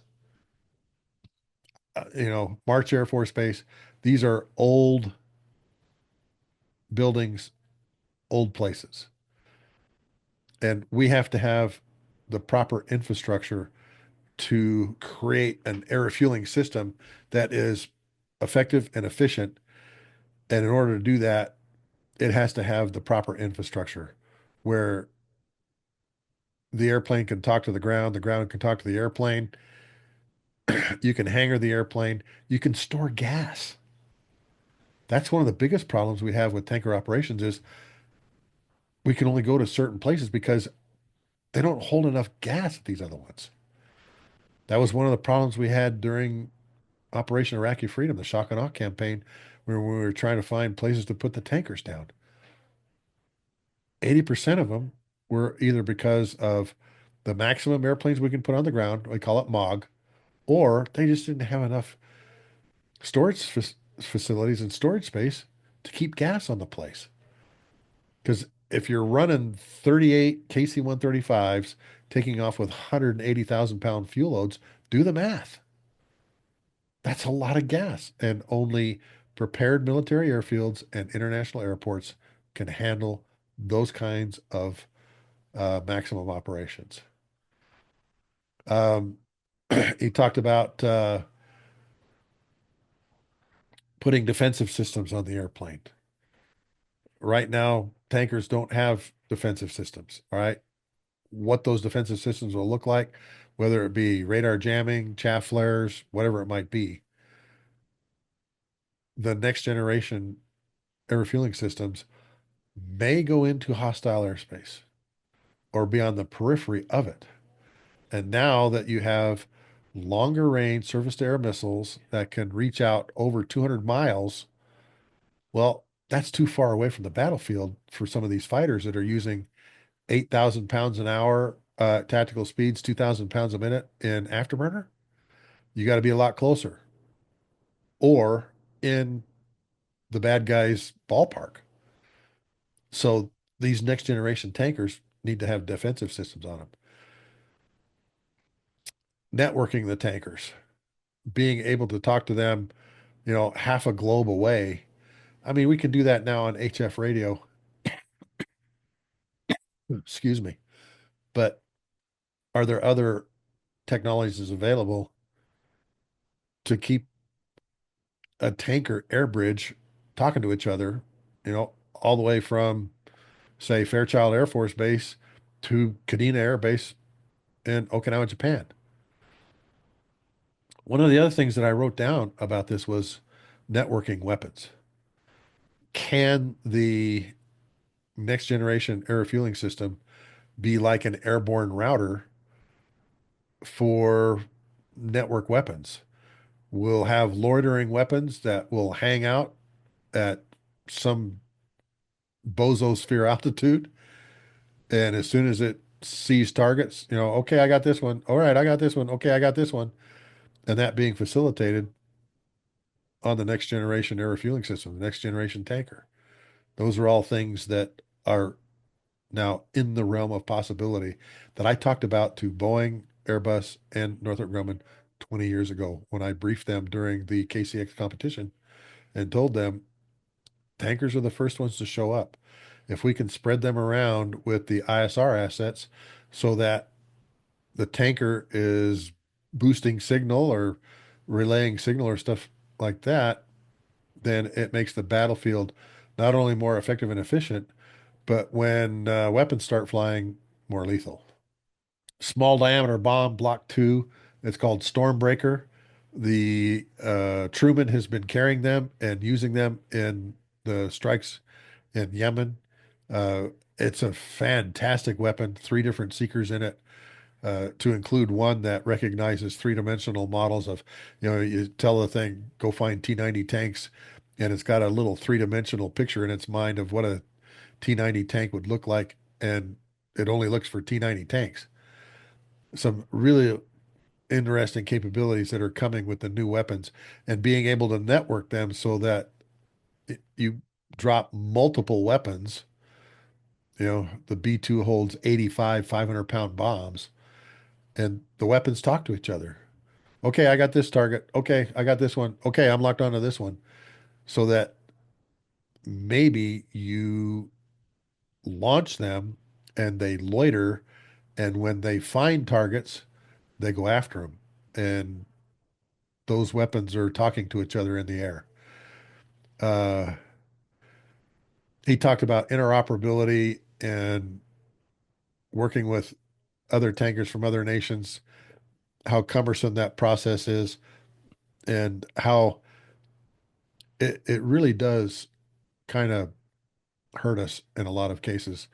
A: March Air Force Base. These are old buildings, old places. And we have to have the proper infrastructure to create an air refueling system that is effective and efficient. And in order to do that, it has to have the proper infrastructure where the airplane can talk to the ground can talk to the airplane. You can hangar the airplane, you can store gas. That's one of the biggest problems we have with tanker operations is we can only go to certain places because they don't hold enough gas at these other ones. That was one of the problems we had during Operation Iraqi Freedom, the shock and awe campaign, where we were trying to find places to put the tankers down. 80% of them were either because of the maximum airplanes we can put on the ground, we call it MOG, or they just didn't have enough storage facilities and storage space to keep gas on the place. Because if you're running 38 KC-135s taking off with 180,000 pound fuel loads, do the math. That's a lot of gas, and only prepared military airfields and international airports can handle those kinds of maximum operations. Um, he talked about putting defensive systems on the airplane. Right now, tankers don't have defensive systems. All right. What those defensive systems will look like, whether it be radar jamming, chaff flares, whatever it might be, the next generation air refueling systems may go into hostile airspace or be on the periphery of it. And now that you have longer range surface to air missiles that can reach out over 200 miles, well, that's too far away from the battlefield for some of these fighters that are using 8,000 pounds an hour, tactical speeds, 2,000 pounds a minute in afterburner. You got to be a lot closer or in the bad guy's ballpark. So these next generation tankers need to have defensive systems on them. Networking the tankers, being able to talk to them, half a globe away. I mean, we can do that now on HF radio. Excuse me. But are there other technologies available to keep a tanker air bridge talking to each other, all the way from, say, Fairchild Air Force Base to Kadena Air Base in Okinawa, Japan? One of the other things that I wrote down about this was networking weapons. Can the next generation air refueling system be like an airborne router for network weapons? We'll have loitering weapons that will hang out at some bozosphere altitude. And as soon as it sees targets, okay, I got this one. All right, I got this one. Okay, I got this one. And that being facilitated on the next generation air refueling system, the next generation tanker. Those are all things that are now in the realm of possibility that I talked about to Boeing, Airbus, and Northrop Grumman 20 years ago when I briefed them during the KCX competition and told them tankers are the first ones to show up. If we can spread them around with the ISR assets so that the tanker is boosting signal or relaying signal or stuff like that, then it makes the battlefield not only more effective and efficient, but when weapons start flying, more lethal. small diameter bomb, Block 2. It's called Stormbreaker. The Truman has been carrying them and using them in the strikes in Yemen. Uh, it's a fantastic weapon, three different seekers in it, to include one that recognizes three-dimensional models of, you tell the thing, go find T-90 tanks, and it's got a little three-dimensional picture in its mind of what a T-90 tank would look like, and it only looks for T-90 tanks. Some really interesting capabilities that are coming with the new weapons and being able to network them so that you drop multiple weapons. The B2 holds 85 500-pound bombs, and the weapons talk to each other. Okay, I got this target. Okay, I got this one. Okay, I'm locked onto this one. So that maybe you launch them and they loiter, and when they find targets, they go after them. And those weapons are talking to each other in the air. Uh, he talked about interoperability and working with other tankers from other nations, how cumbersome that process is, and how it really does kind of hurt us in a lot of cases.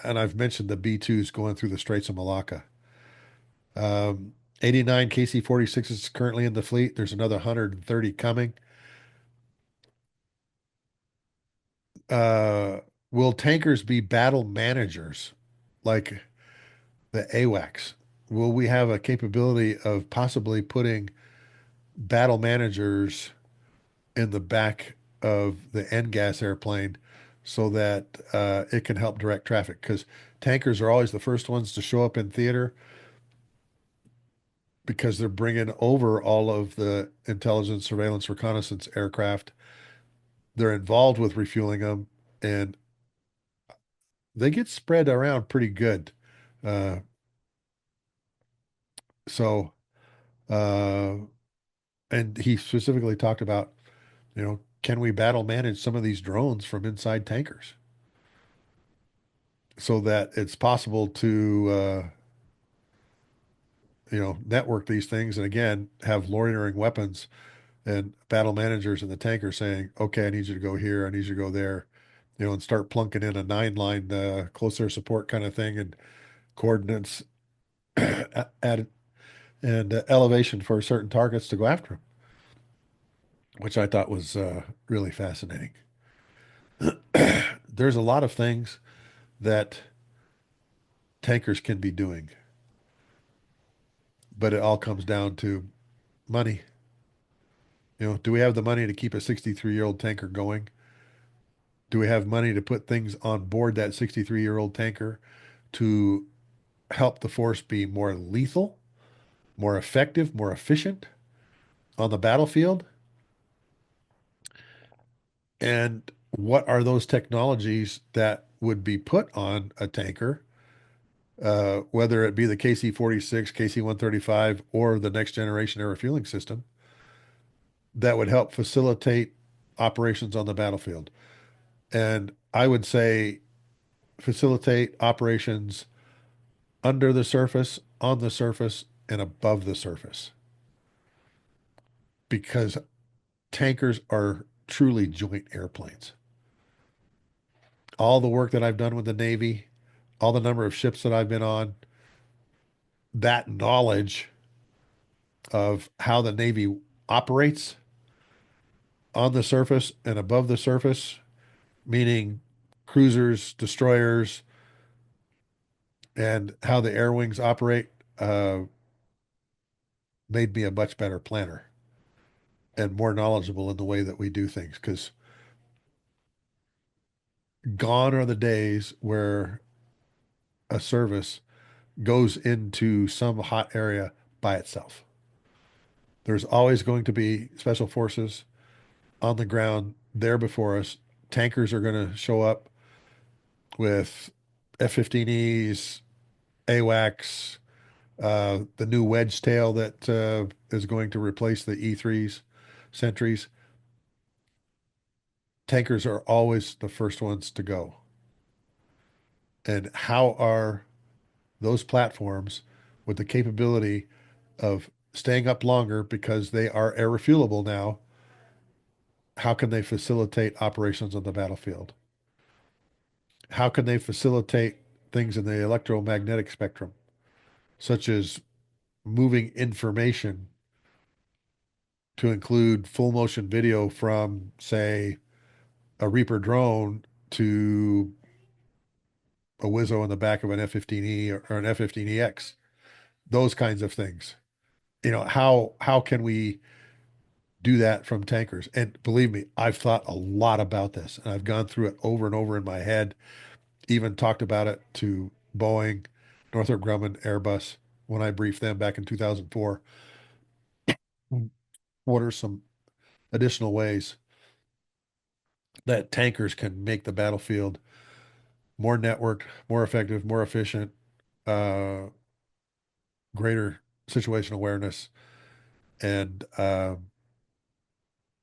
A: And I've mentioned the B2s going through the Straits of Malacca. 89 KC-46 is currently in the fleet. There's another 130 coming. Uh, will tankers be battle managers like the AWACS? Will we have a capability of possibly putting battle managers in the back of the NGAS airplane so that it can help direct traffic? Because tankers are always the first ones to show up in theater because they're bringing over all of the intelligence, surveillance, reconnaissance aircraft. They're involved with refueling them, and they get spread around pretty good. Uh, so, uh, and he specifically talked about, can we battle manage some of these drones from inside tankers so that it's possible to, network these things and again, have loitering weapons and battle managers in the tanker saying, okay, I need you to go here. I need you to go there, and start plunking in a 9-line close air support kind of thing and coordinates at and elevation for certain targets to go after them, which I thought was really fascinating. There's a lot of things that tankers can be doing, but it all comes down to money. Do we have the money to keep a 63-year-old tanker going? Do we have money to put things on board that 63-year-old tanker to help the force be more lethal, more effective, more efficient on the battlefield? And what are those technologies that would be put on a tanker, whether it be the KC-46, KC-135, or the next generation air refueling system that would help facilitate operations on the battlefield? And I would say facilitate operations under the surface, on the surface, and above the surface, because tankers are truly joint airplanes. All the work that I've done with the Navy, all the number of ships that I've been on, that knowledge of how the Navy operates on the surface and above the surface, meaning cruisers, destroyers, and how the air wings operate, made me a much better planner and more knowledgeable in the way that we do things. Because gone are the days where a service goes into some hot area by itself. There's always going to be special forces on the ground there before us. Tankers are going to show up with F-15Es, AWACS, the new wedge tail that is going to replace the E3s, Sentries. Tankers are always the first ones to go. And how are those platforms with the capability of staying up longer because they are air refuelable now, how can they facilitate operations on the battlefield? How can they facilitate things in the electromagnetic spectrum, such as moving information to include full motion video from, say, a Reaper drone to a Wizzo in the back of an F-15E or an F-15EX, those kinds of things. How can we do that from tankers? And believe me, I've thought a lot about this, and I've gone through it over and over in my head, even talked about it to Boeing, Northrop Grumman, Airbus when I briefed them back in 2004. What are some additional ways that tankers can make the battlefield more networked, more effective, more efficient, uh, greater situation awareness? And now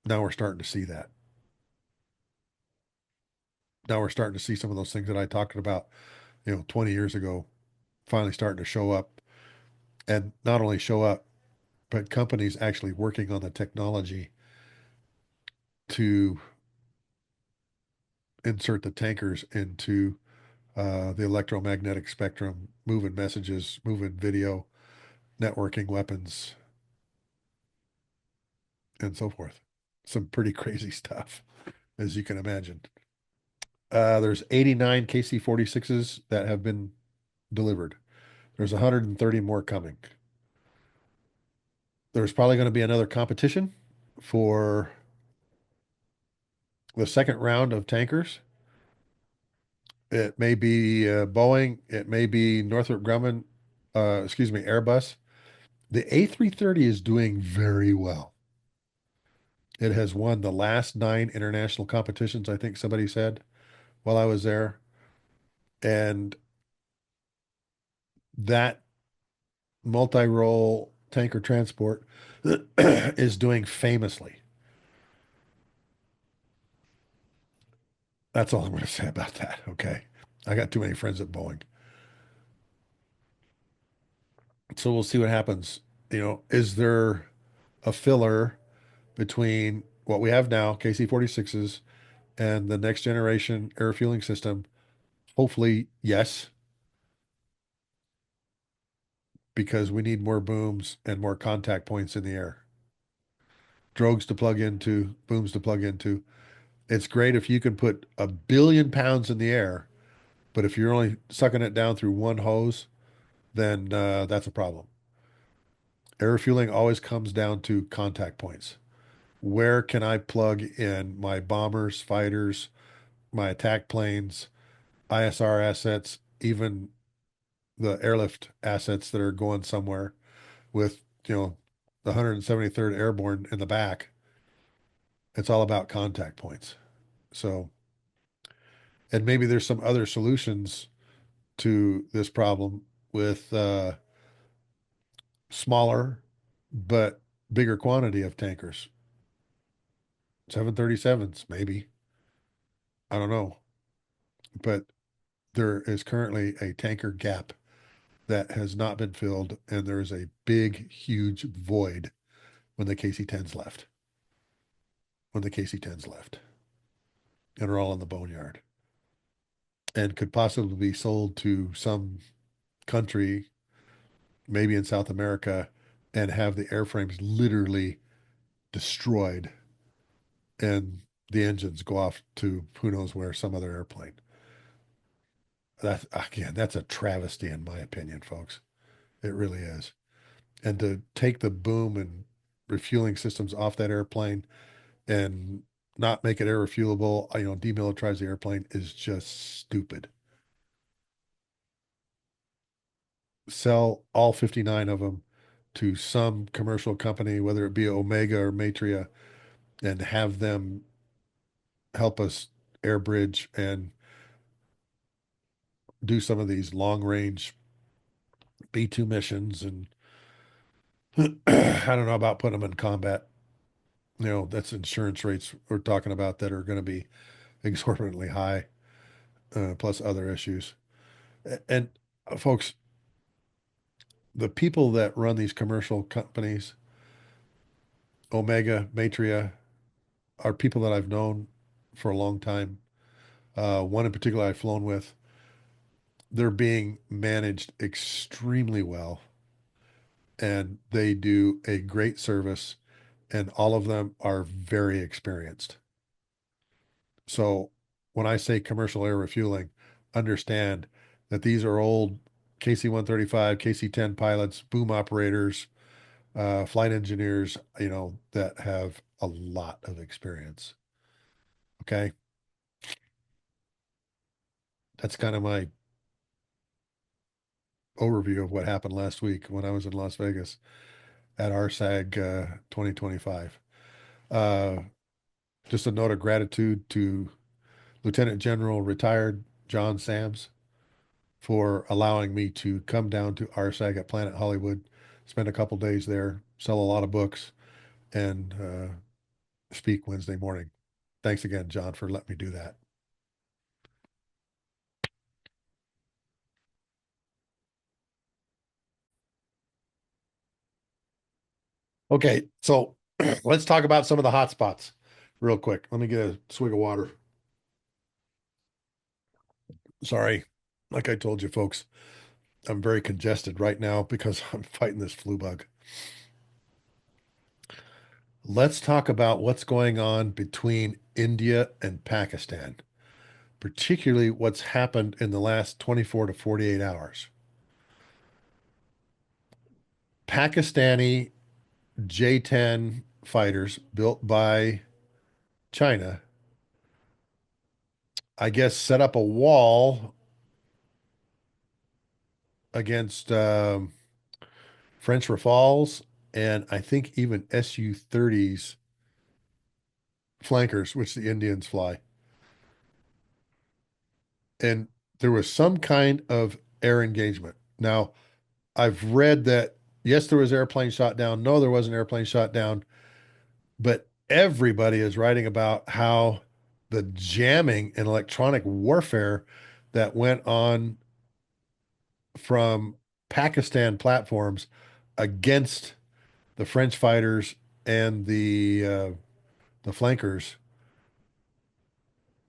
A: we're starting to see that. Now we're starting to see some of those things that I talked about, 20 years ago, finally starting to show up. And not only show up, but companies actually working on the technology to insert the tankers into the electromagnetic spectrum, moving messages, moving video, networking weapons, and so forth. Some pretty crazy stuff, as you can imagine. There's 89 KC-46s that have been delivered. There's 130 more coming. There's probably going to be another competition for the second round of tankers. It may be Boeing. It may be Northrop Grumman, excuse me, Airbus. The A330 is doing very well. It has won the last 9 international competitions, I think somebody said while I was there. And that multi-role tanker transport is doing famously. That's all I'm going to say about that. Okay. I got too many friends at Boeing. So we'll see what happens. Is there a filler between what we have now, KC-46s, and the next generation air fueling system? Hopefully, yes, because we need more booms and more contact points in the air. Drogues to plug into, booms to plug into. It's great if you can put 1 billion pounds in the air, but if you're only sucking it down through one hose, then that's a problem. Air refueling always comes down to contact points. Where can I plug in my bombers, fighters, my attack planes, ISR assets, even the airlift assets that are going somewhere with, the 173rd Airborne in the back? It's all about contact points. So, and maybe there's some other solutions to this problem with smaller but bigger quantity of tankers. 737s, maybe. I don't know. But there is currently a tanker gap that has not been filled, and there is a big, huge void when the KC-10s left. When the KC-10s left, and are all in the boneyard, and could possibly be sold to some country, maybe in South America, and have the airframes literally destroyed and the engines go off to who knows where, some other airplane. That's again, that's a travesty in my opinion, folks. It really is. And to take the boom and refueling systems off that airplane and not make it air refuelable, demilitarize the airplane is just stupid. Sell all 59 of them to some commercial company, whether it be Omega or Matria, and have them help us air bridge and do some of these long range B2 missions. And I don't know about putting them in combat. That's insurance rates we're talking about that are going to be exorbitantly high, plus other issues. And folks, the people that run these commercial companies, Omega, Matria, are people that I've known for a long time. One in particular I've flown with. They're being managed extremely well, and they do a great service, and all of them are very experienced. So when I say commercial air refueling, understand that these are old KC-135, KC-10 pilots, boom operators, flight engineers, that have a lot of experience. Okay. That's kind of my overview of what happened last week when I was in Las Vegas at RSAG 2025. Uh, just a note of gratitude to Lieutenant General retired John Sams for allowing me to come down to RSAG at Planet Hollywood, spend a couple days there, sell a lot of books, and speak Wednesday morning. Thanks again, John, for letting me do that. Okay, so let's talk about some of the hot spots real quick. Let me get a swig of water. Sorry. Like I told you, folks, I'm very congested right now because I'm fighting this flu bug. Let's talk about what's going on between India and Pakistan, particularly what's happened in the last 24 to 48 hours. Pakistani J-10 fighters built by China, I guess, set up a wall against French Rafales and I think even Su-30s flankers, which the Indians fly. And there was some kind of air engagement. Now, I've read that yes, there was airplane shot down. No, there wasn't airplane shot down. But everybody is writing about how the jamming and electronic warfare that went on from Pakistan platforms against the French fighters and the flankers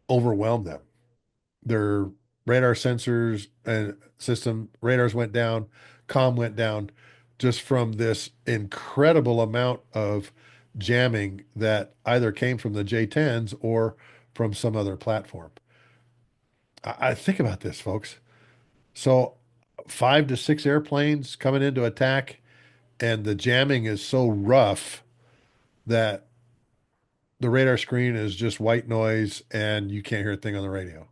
A: overwhelmed them. Their radar sensors and system radars went down, comm went down, just from this incredible amount of jamming that either came from the J-10s or from some other platform. I think about this, folks. So 5 to 6 airplanes coming into attack, and the jamming is so rough that the radar screen is just white noise and you can't hear a thing on the radio.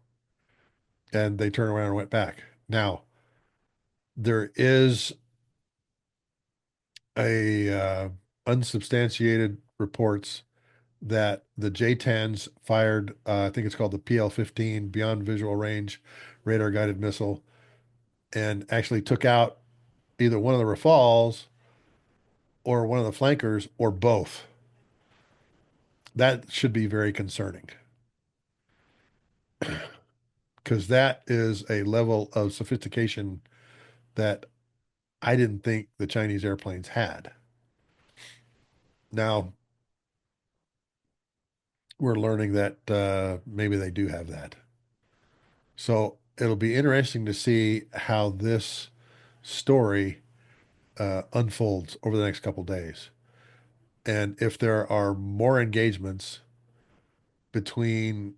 A: And they turned around and went back. Now, there is a unsubstantiated reports that the J-10s fired, I think it's called the PL-15 Beyond Visual Range Radar Guided Missile, and actually took out either one of the Rafales or one of the flankers or both. That should be very concerning because that is a level of sophistication that I didn't think the Chinese airplanes had. Now we're learning that maybe they do have that. So it'll be interesting to see how this story unfolds over the next couple days. And if there are more engagements between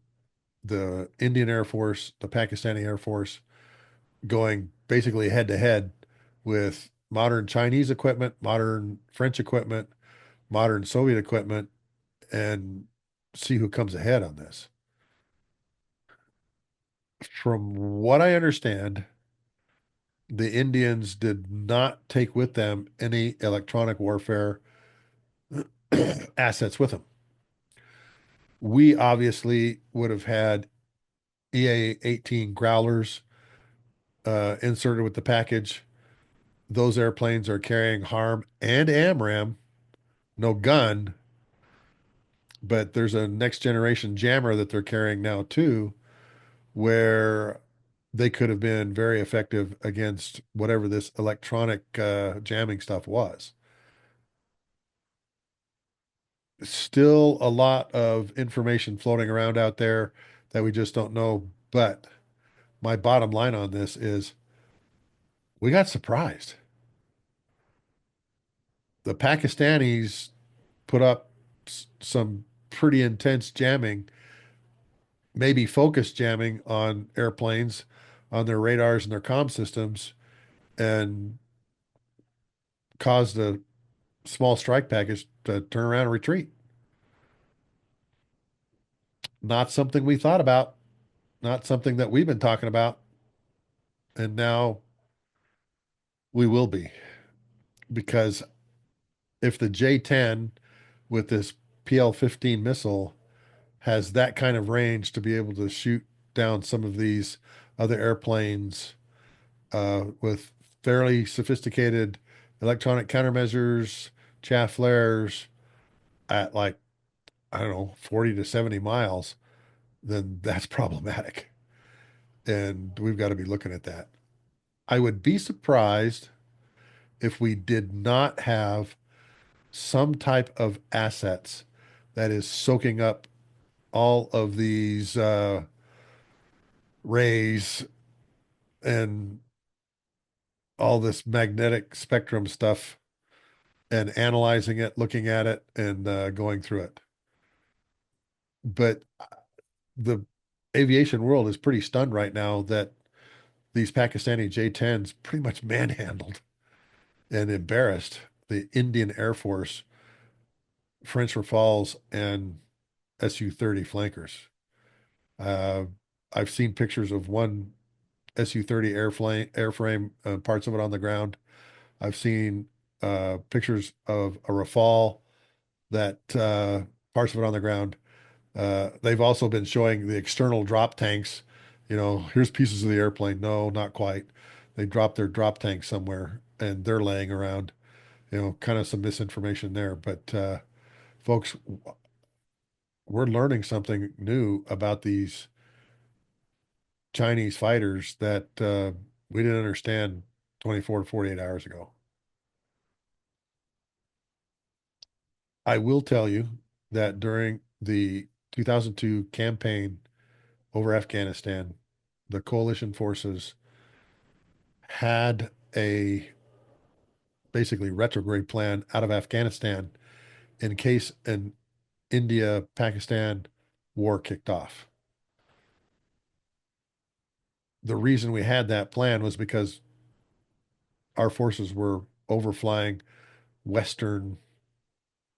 A: the Indian Air Force, the Pakistani Air Force, going basically head to head with modern Chinese equipment, modern French equipment, modern Soviet equipment, and see who comes ahead on this. From what I understand, the Indians did not take with them any electronic warfare assets with them. We obviously would have had EA-18 Growlers inserted with the package. Those airplanes are carrying HARM and AMRAAM, no gun, but there's a next generation jammer that they're carrying now too, where they could have been very effective against whatever this electronic jamming stuff was. Still a lot of information floating around out there that we just don't know. But my bottom line on this is we got surprised. The Pakistanis put up some pretty intense jamming, maybe focused jamming on airplanes, on their radars and their comm systems, and caused a small strike package to turn around and retreat. Not something we thought about, not something that we've been talking about, and now we will be. Because if the J-10 with this PL-15 missile has that kind of range to be able to shoot down some of these other airplanes with fairly sophisticated electronic countermeasures, chaff flares at like, I don't know, 40 to 70 miles, then that's problematic. And we've got to be looking at that. I would be surprised if we did not have some type of assets that is soaking up all of these rays and all this magnetic spectrum stuff and analyzing it, looking at it, and going through it. But the aviation world is pretty stunned right now that these Pakistani J-10s pretty much manhandled and embarrassed the Indian Air Force French Rafales and Su-30 flankers. Uh, I've seen pictures of one Su-30 airframe, parts of it on the ground. I've seen pictures of a Rafale that parts of it on the ground. They've also been showing the external drop tanks. You know, here's pieces of the airplane. No, not quite. They dropped their drop tank somewhere and they're laying around. You know, kind of some misinformation there. But folks, we're learning something new about these Chinese fighters that we didn't understand 24 to 48 hours ago. I will tell you that during the 2002 campaign over Afghanistan, the coalition forces had a basically retrograde plan out of Afghanistan in case an India-Pakistan war kicked off. The reason we had that plan was because our forces were overflying Western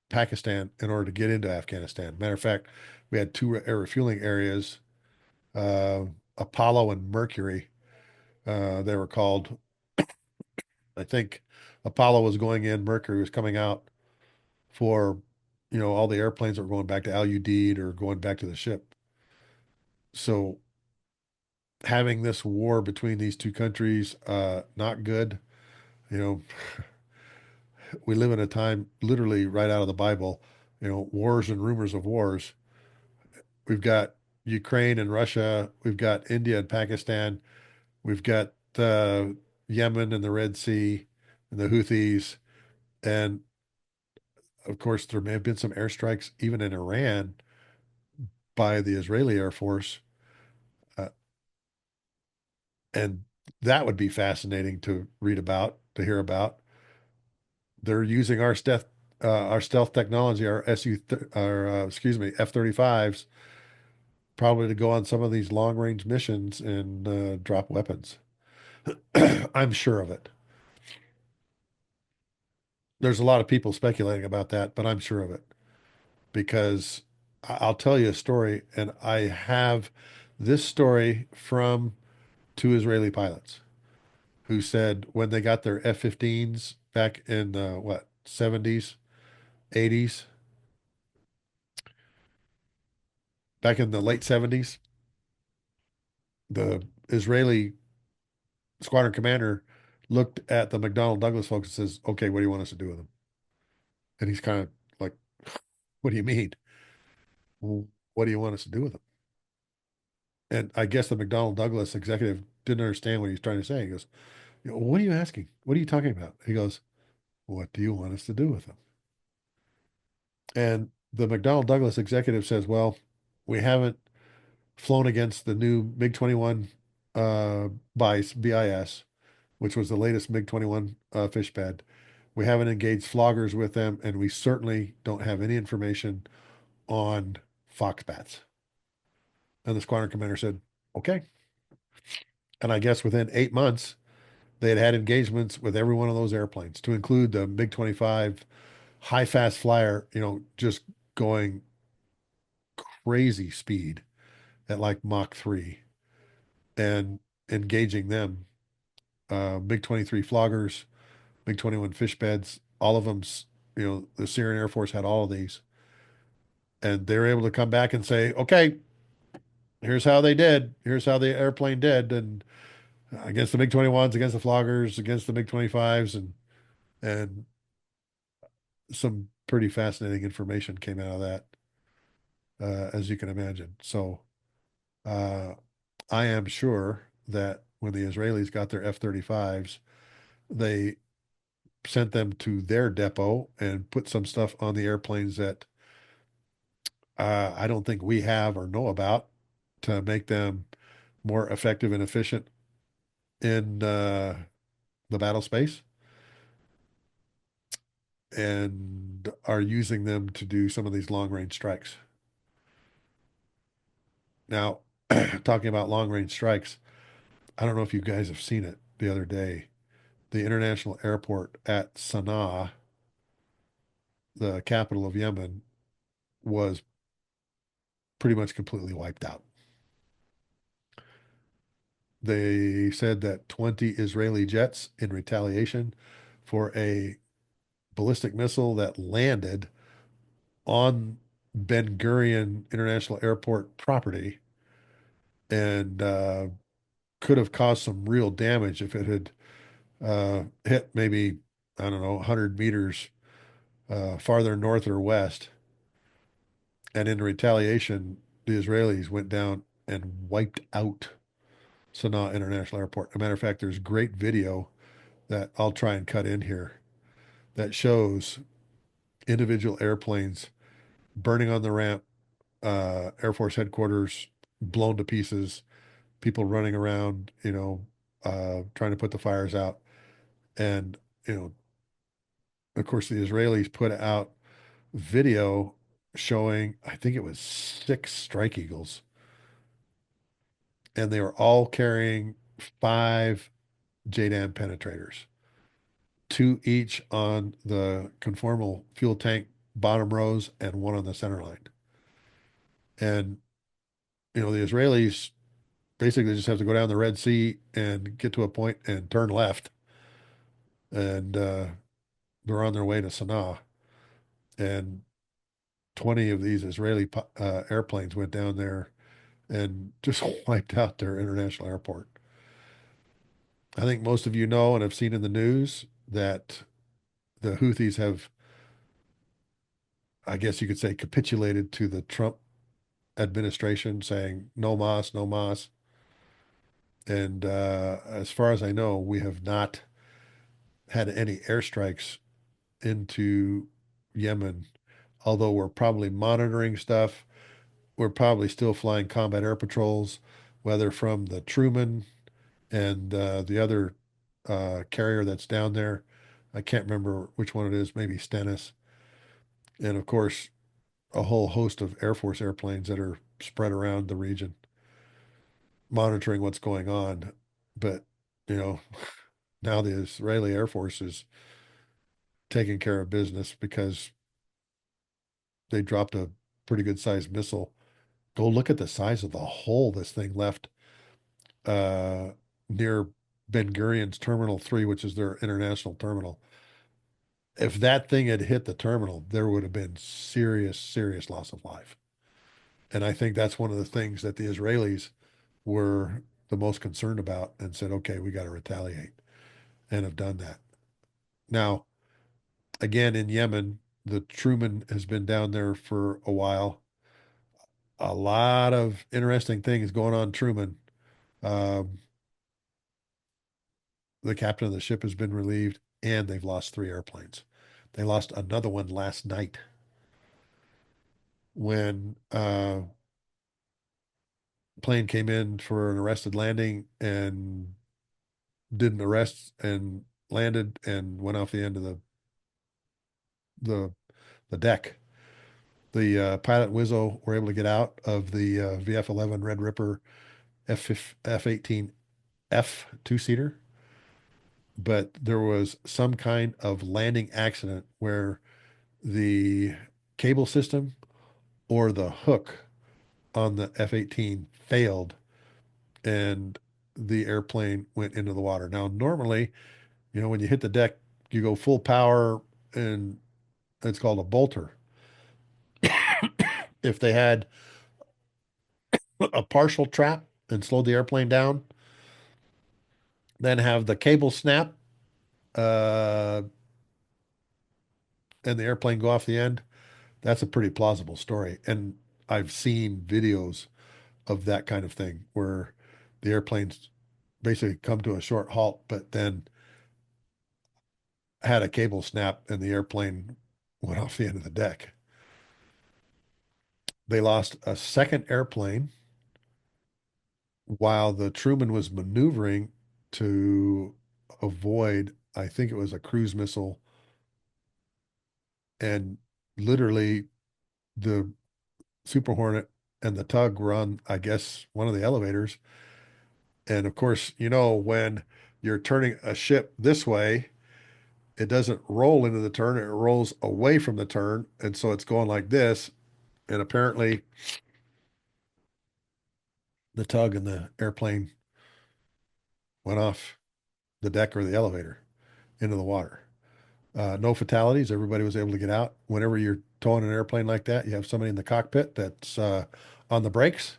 A: Pakistan in order to get into Afghanistan. Matter of fact, we had two air refueling areas, uh, Apollo and Mercury. They were called. I think Apollo was going in, Mercury was coming out for, all the airplanes that were going back to Al-Udeid or going back to the ship. So having this war between these two countries, not good. You know, we live in a time literally right out of the Bible, wars and rumors of wars. We've got Ukraine and Russia. We've got India and Pakistan. We've got Yemen and the Red Sea and the Houthis. And of course, there may have been some airstrikes even in Iran by the Israeli Air Force. Uh, and that would be fascinating to read about, to hear about. They're using our stealth technology, excuse me, F-35s, probably to go on some of these long range missions and drop weapons. I'm sure of it. There's a lot of people speculating about that, but I'm sure of it because I'll tell you a story, and I have this story from two Israeli pilots who said when they got their F-15s back in the what, 70s, 80s, back in the late 70s, the Israeli squadron commander looked at the McDonnell Douglas folks and says, "Okay, what do you want us to do with them?" And he's kind of like, "What do you mean? What do you want us to do with them?" And I guess the McDonnell Douglas executive didn't understand what he was trying to say. He goes, what are you asking? What are you talking about? He goes, what do you want us to do with them? And the McDonnell Douglas executive says, well, we haven't flown against the new MiG-21 BIS, which was the latest MiG-21 fish bed. We haven't engaged floggers with them, and we certainly don't have any information on fox bats. And the squadron commander said, okay. And I guess within 8 months, they had had engagements with every one of those airplanes, to include the MiG-25 high fast flyer, just going crazy speed at like Mach 3 and engaging them. MiG-23 floggers, MiG-21 fish beds, all of them, the Syrian Air Force had all of these. And they're able to come back and say, okay, here's how they did. Here's how the airplane did. And against the MiG-21s, against the floggers, against the MiG-25s, and some pretty fascinating information came out of that, as you can imagine. So uh, I am sure that when the Israelis got their F-35s, they sent them to their depot and put some stuff on the airplanes that I don't think we have or know about, to make them more effective and efficient in the battle space, and are using them to do some of these long range strikes. Now, talking about long range strikes, I don't know if you guys have seen it the other day. The international airport at Sana'a, the capital of Yemen, was pretty much completely wiped out. They said that 20 Israeli jets, in retaliation for a ballistic missile that landed on Ben Gurion International Airport property, and could have caused some real damage if it had hit maybe, I don't know, 100 meters farther north or west. And in retaliation, the Israelis went down and wiped out Sana'a International Airport. As a matter of fact, there's great video that I'll try and cut in here that shows individual airplanes burning on the ramp, Air Force headquarters blown to pieces, people running around, trying to put the fires out. And, of course, the Israelis put out video showing, I think it was 6 Strike Eagles, and they were all carrying 5 JDAM penetrators, 2 each on the conformal fuel tank bottom rows and one on the center line. And, the Israelis basically just have to go down the Red Sea and get to a point and turn left. And they're on their way to Sana'a. And 20 of these Israeli airplanes went down there and just wiped out their international airport. I think most of you know and have seen in the news that the Houthis have, I guess you could say, capitulated to the Trump administration, saying no mas, no mas. And as far as I know, we have not had any airstrikes into Yemen, although we're probably monitoring stuff. We're probably still flying combat air patrols, whether from the Truman and the other carrier that's down there. I can't remember which one it is, maybe Stennis. And of course, a whole host of Air Force airplanes that are spread around the region, monitoring what's going on. But, you know, now the Israeli Air Force is taking care of business because they dropped a pretty good sized missile. Go look at the size of the hole this thing left uh, near Ben Gurion's Terminal 3, which is their international terminal. If that thing had hit the terminal, there would have been serious, serious loss of life. And I think that's one of the things that the Israelis were the most concerned about, and said, okay, we got to retaliate, and have done that. Now, again, in Yemen, the Truman has been down there for a while. A lot of interesting things going on, Truman. Um, the captain of the ship has been relieved, and they've lost 3 airplanes. They lost another one last night when plane came in for an arrested landing and didn't arrest and landed and went off the end of the the deck. The pilot and Wizzo were able to get out of the VF-11 Red Ripper F-18 F two-seater, but there was some kind of landing accident where the cable system or the hook on the F-18 failed and the airplane went into the water. Now, normally, when you hit the deck, you go full power and it's called a bolter. If they had a partial trap and slowed the airplane down, then have the cable snap uh, and the airplane go off the end, that's a pretty plausible story. And I've seen videos of that kind of thing where the airplanes basically come to a short halt, but then had a cable snap and the airplane went off the end of the deck. They lost a second airplane while the Truman was maneuvering to avoid, I think it was a cruise missile, and literally the Super Hornet and the tug were on, I guess, one of the elevators. And of course, when you're turning a ship this way, it doesn't roll into the turn, it rolls away from the turn. And so it's going like this. And apparently the tug and the airplane went off the deck or the elevator into the water. No fatalities. Everybody was able to get out. Whenever you're towing an airplane like that, you have somebody in the cockpit that's on the brakes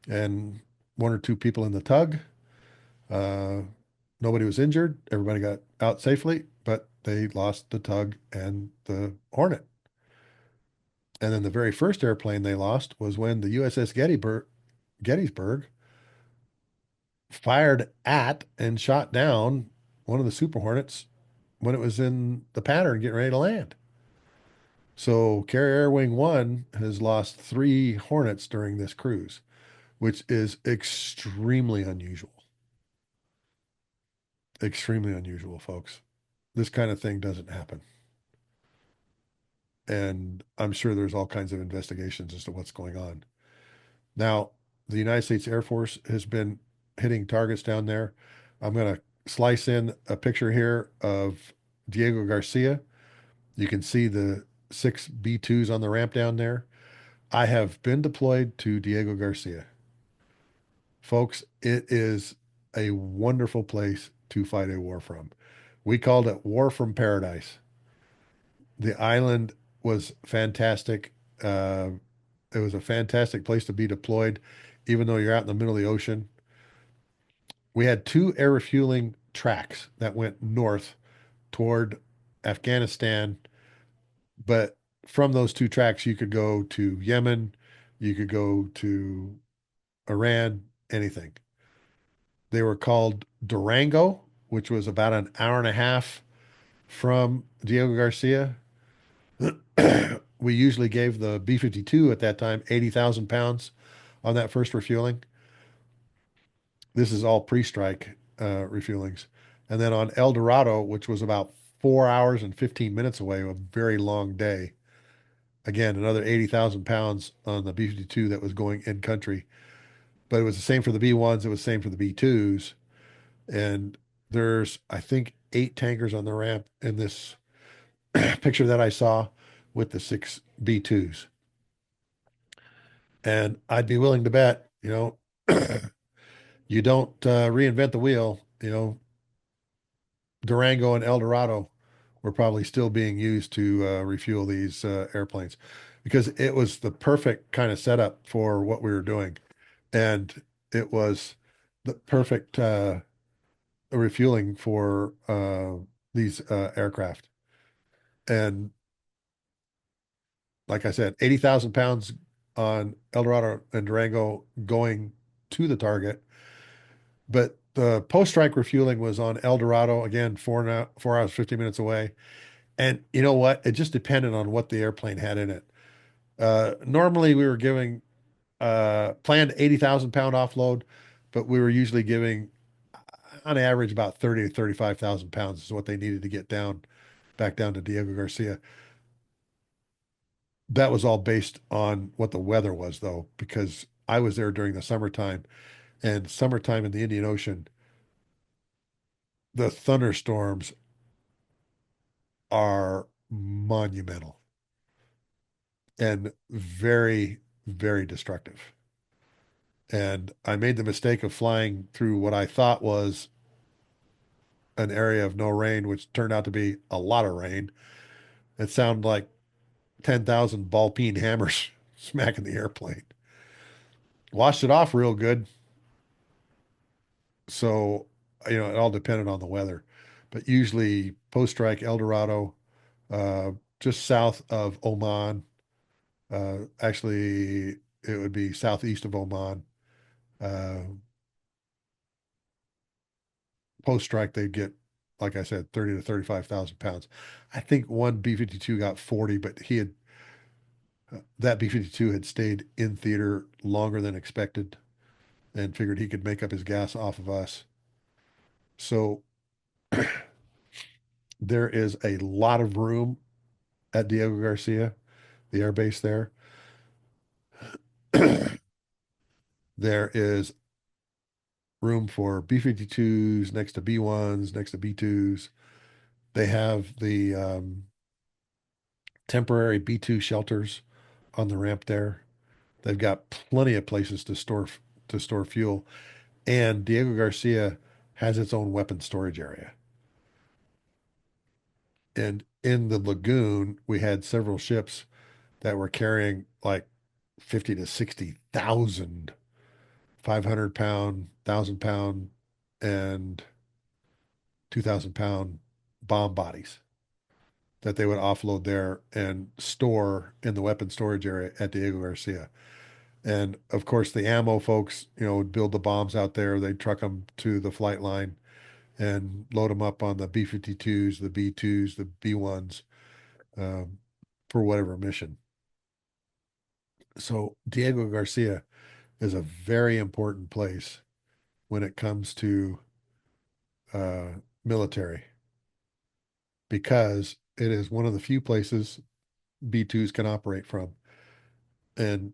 A: and one or two people in the tug. Uh, Nobody was injured. Everybody got out safely, but they lost the tug and the Hornet. And then the very first airplane they lost was when the USS Gettysburg fired at and shot down one of the Super Hornets when it was in the pattern getting ready to land. So Carrier Air Wing 1 has lost 3 Hornets during this cruise, which is extremely unusual. Extremely unusual, folks. This kind of thing doesn't happen. And I'm sure there's all kinds of investigations as to what's going on. Now, the United States Air Force has been hitting targets down there. I'm going to slice in a picture here of Diego Garcia. You can see the 6 B-2s on the ramp down there. I have been deployed to Diego Garcia. Folks, it is a wonderful place to fight a war from. We called it War from Paradise. The island was fantastic. It was a fantastic place to be deployed, even though you're out in the middle of the ocean. We had 2 air refueling tracks that went north toward Afghanistan, but from those 2 tracks, you could go to Yemen, you could go to Iran, anything. They were called Durango, which was about an hour and a half from Diego Garcia. We usually gave the B-52 at that time 80,000 pounds on that first refueling. This is all pre-strike refuelings. And then on El Dorado, which was about 4 hours and 15 minutes away, a very long day. Again, another 80,000 pounds on the B-52 that was going in country. But it was the same for the B-1s. It was the same for the B-2s. And there's, I think, 8 tankers on the ramp in this picture that I saw with the 6 B-2s. And I'd be willing to bet, you don't reinvent the wheel. Durango and El Dorado were probably still being used to refuel these airplanes because it was the perfect kind of setup for what we were doing. And it was the perfect refueling for these aircraft. And like I said, 80,000 pounds on El Dorado and Durango going to the target. But The post-strike refueling was on El Dorado, again, 4 hours, 50 minutes away. And you know what? It just depended on what the airplane had in it. Normally, we were giving planned 80,000 pound offload, but we were usually giving on average about 30 to 35,000 pounds is what they needed to get down back down to Diego Garcia. That was all based on what the weather was, though, because I was there during the summertime, and summertime in the Indian Ocean, the thunderstorms are monumental and very, very destructive. And I made the mistake of flying through what I thought was an area of no rain, which turned out to be a lot of rain. It sounded like 10,000 ball peen hammers smacking the airplane. Washed it off real good. So, it all depended on the weather. But usually post strike El Dorado, uh, just south of Oman. Actually, it would be southeast of Oman. Uh, Post strike, they'd get, like I said, 30 to 35,000 pounds. I think one B-52 got 40, but that B-52 had stayed in theater longer than expected and figured he could make up his gas off of us. So there is a lot of room at Diego Garcia, the air base there. There is room for B-52s next to B-1s, next to B-2s. They have the temporary B-2 shelters on the ramp there. They've got plenty of places to store fuel, and Diego Garcia has its own weapon storage area. And in the lagoon, we had several ships that were carrying like 50 to 60,000 500-pound, 1,000-pound, and 2,000-pound bomb bodies that they would offload there and store in the weapon storage area at Diego Garcia. And of course, the ammo folks, would build the bombs out there. They'd truck them to the flight line and load them up on the B-52s, the B-2s, the B-1s, um, for whatever mission. So Diego Garcia is a very important place when it comes to uh, military because it is one of the few places B-2s can operate from. And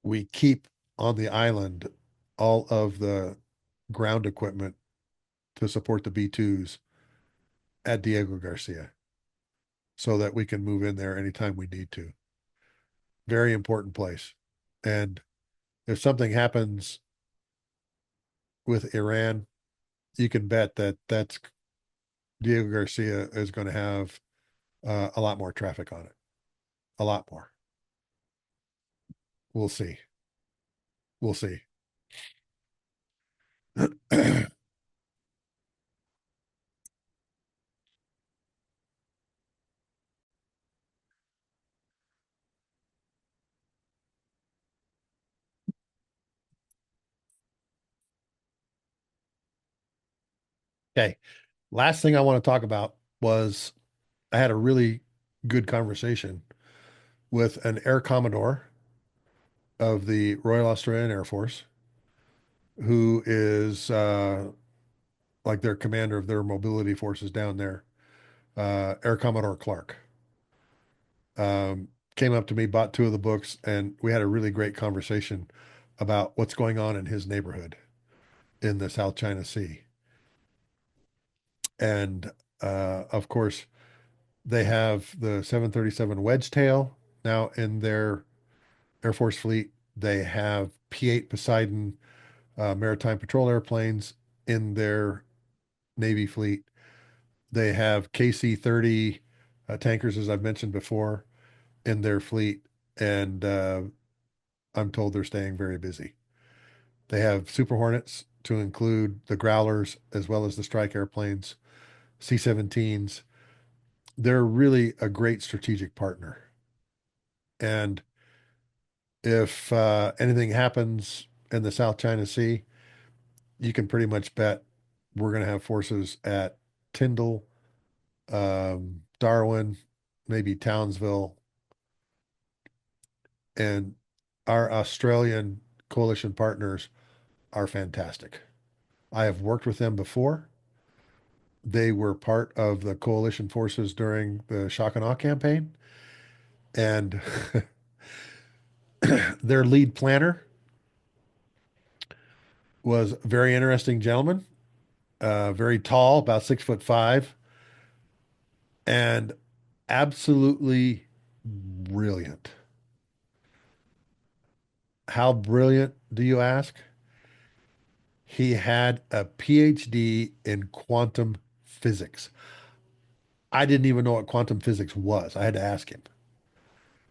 A: we keep on the island all of the ground equipment to support the B-2s at Diego Garcia so that we can move in there anytime we need to. Very important place. And if something happens with Iran, you can bet that's Diego Garcia is going to have a lot more traffic on it. A lot more. We'll see. We'll see. Okay. Last thing I want to talk about was I had a really good conversation with an Air Commodore of the Royal Australian Air Force, who is like their commander of their mobility forces down there, Air Commodore Clarke. Came up to me, bought two of the books, and we had a really great conversation about what's going on in his neighborhood in the South China Sea. And of course, they have the 737 Wedge Tail now in their Air Force fleet. They have P-8 Poseidon maritime patrol airplanes in their Navy fleet. They have KC-30 tankers, as I've mentioned before, in their fleet. And I'm told they're staying very busy. They have Super Hornets to include the Growlers as well as the strike airplanes, C-17s. They're really a great strategic partner. And if anything happens in the South China Sea, you can pretty much bet we're going to have forces at Tyndall, Darwin, maybe Townsville, and our Australian coalition partners are fantastic. I have worked with them before. They were part of the coalition forces during the Shock and Awe campaign, and their lead planner was a very interesting gentleman, very tall, about 6'5", and absolutely brilliant. How brilliant, do you ask? He had a PhD in quantum physics. I didn't even know what quantum physics was. I had to ask him.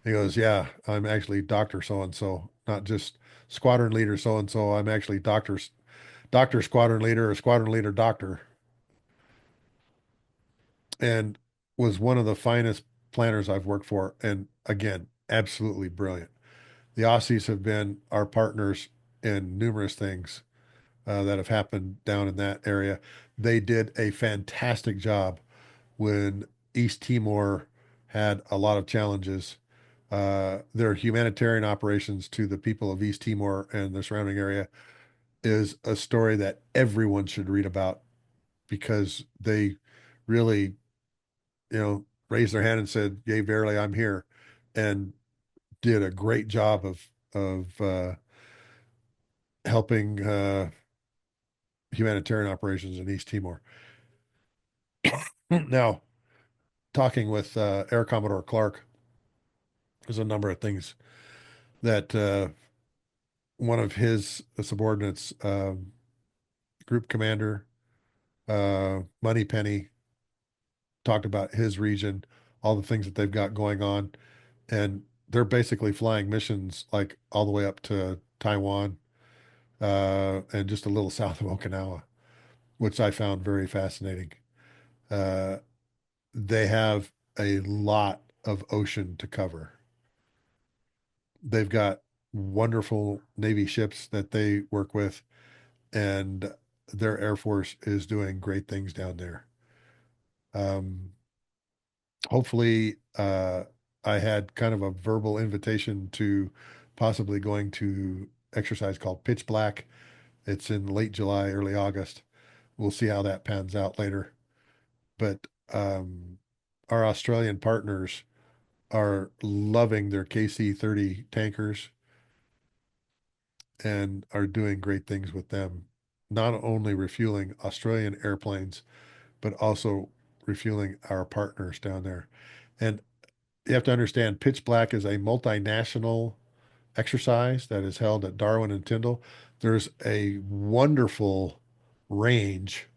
A: He goes, "Yeah, I'm actually Doctor so and so, not just squadron leader so and so. I'm actually Doctor Squadron Leader or Squadron Leader Doctor," and was one of the finest planners I've worked for. And again, absolutely brilliant. The Aussies have been our partners in numerous things that have happened down in that area. They did a fantastic job when East Timor had a lot of challenges. Their humanitarian operations to the people of East Timor and the surrounding area is a story that everyone should read about because they really, raised their hand and said, "Yay, verily, I'm here," and did a great job of helping humanitarian operations in East Timor. Now, talking with Air Commodore Clarke, there's a number of things that one of his subordinates, group commander Moneypenny, talked about his region, all the things that they've got going on, and they're basically flying missions like all the way up to Taiwan and just a little south of Okinawa, which I found very fascinating. Uh, they have a lot of ocean to cover. They've got wonderful Navy ships that they work with, and their Air Force is doing great things down there. Um, Hopefully, I had kind of a verbal invitation to possibly going to exercise called Pitch Black. It's in late July, early August. We'll see how that pans out later. But our Australian partners are loving their KC-30 tankers and are doing great things with them, not only refueling Australian airplanes, but also refueling our partners down there. And you have to understand, Pitch Black is a multinational exercise that is held at Darwin and Tyndall. There's a wonderful range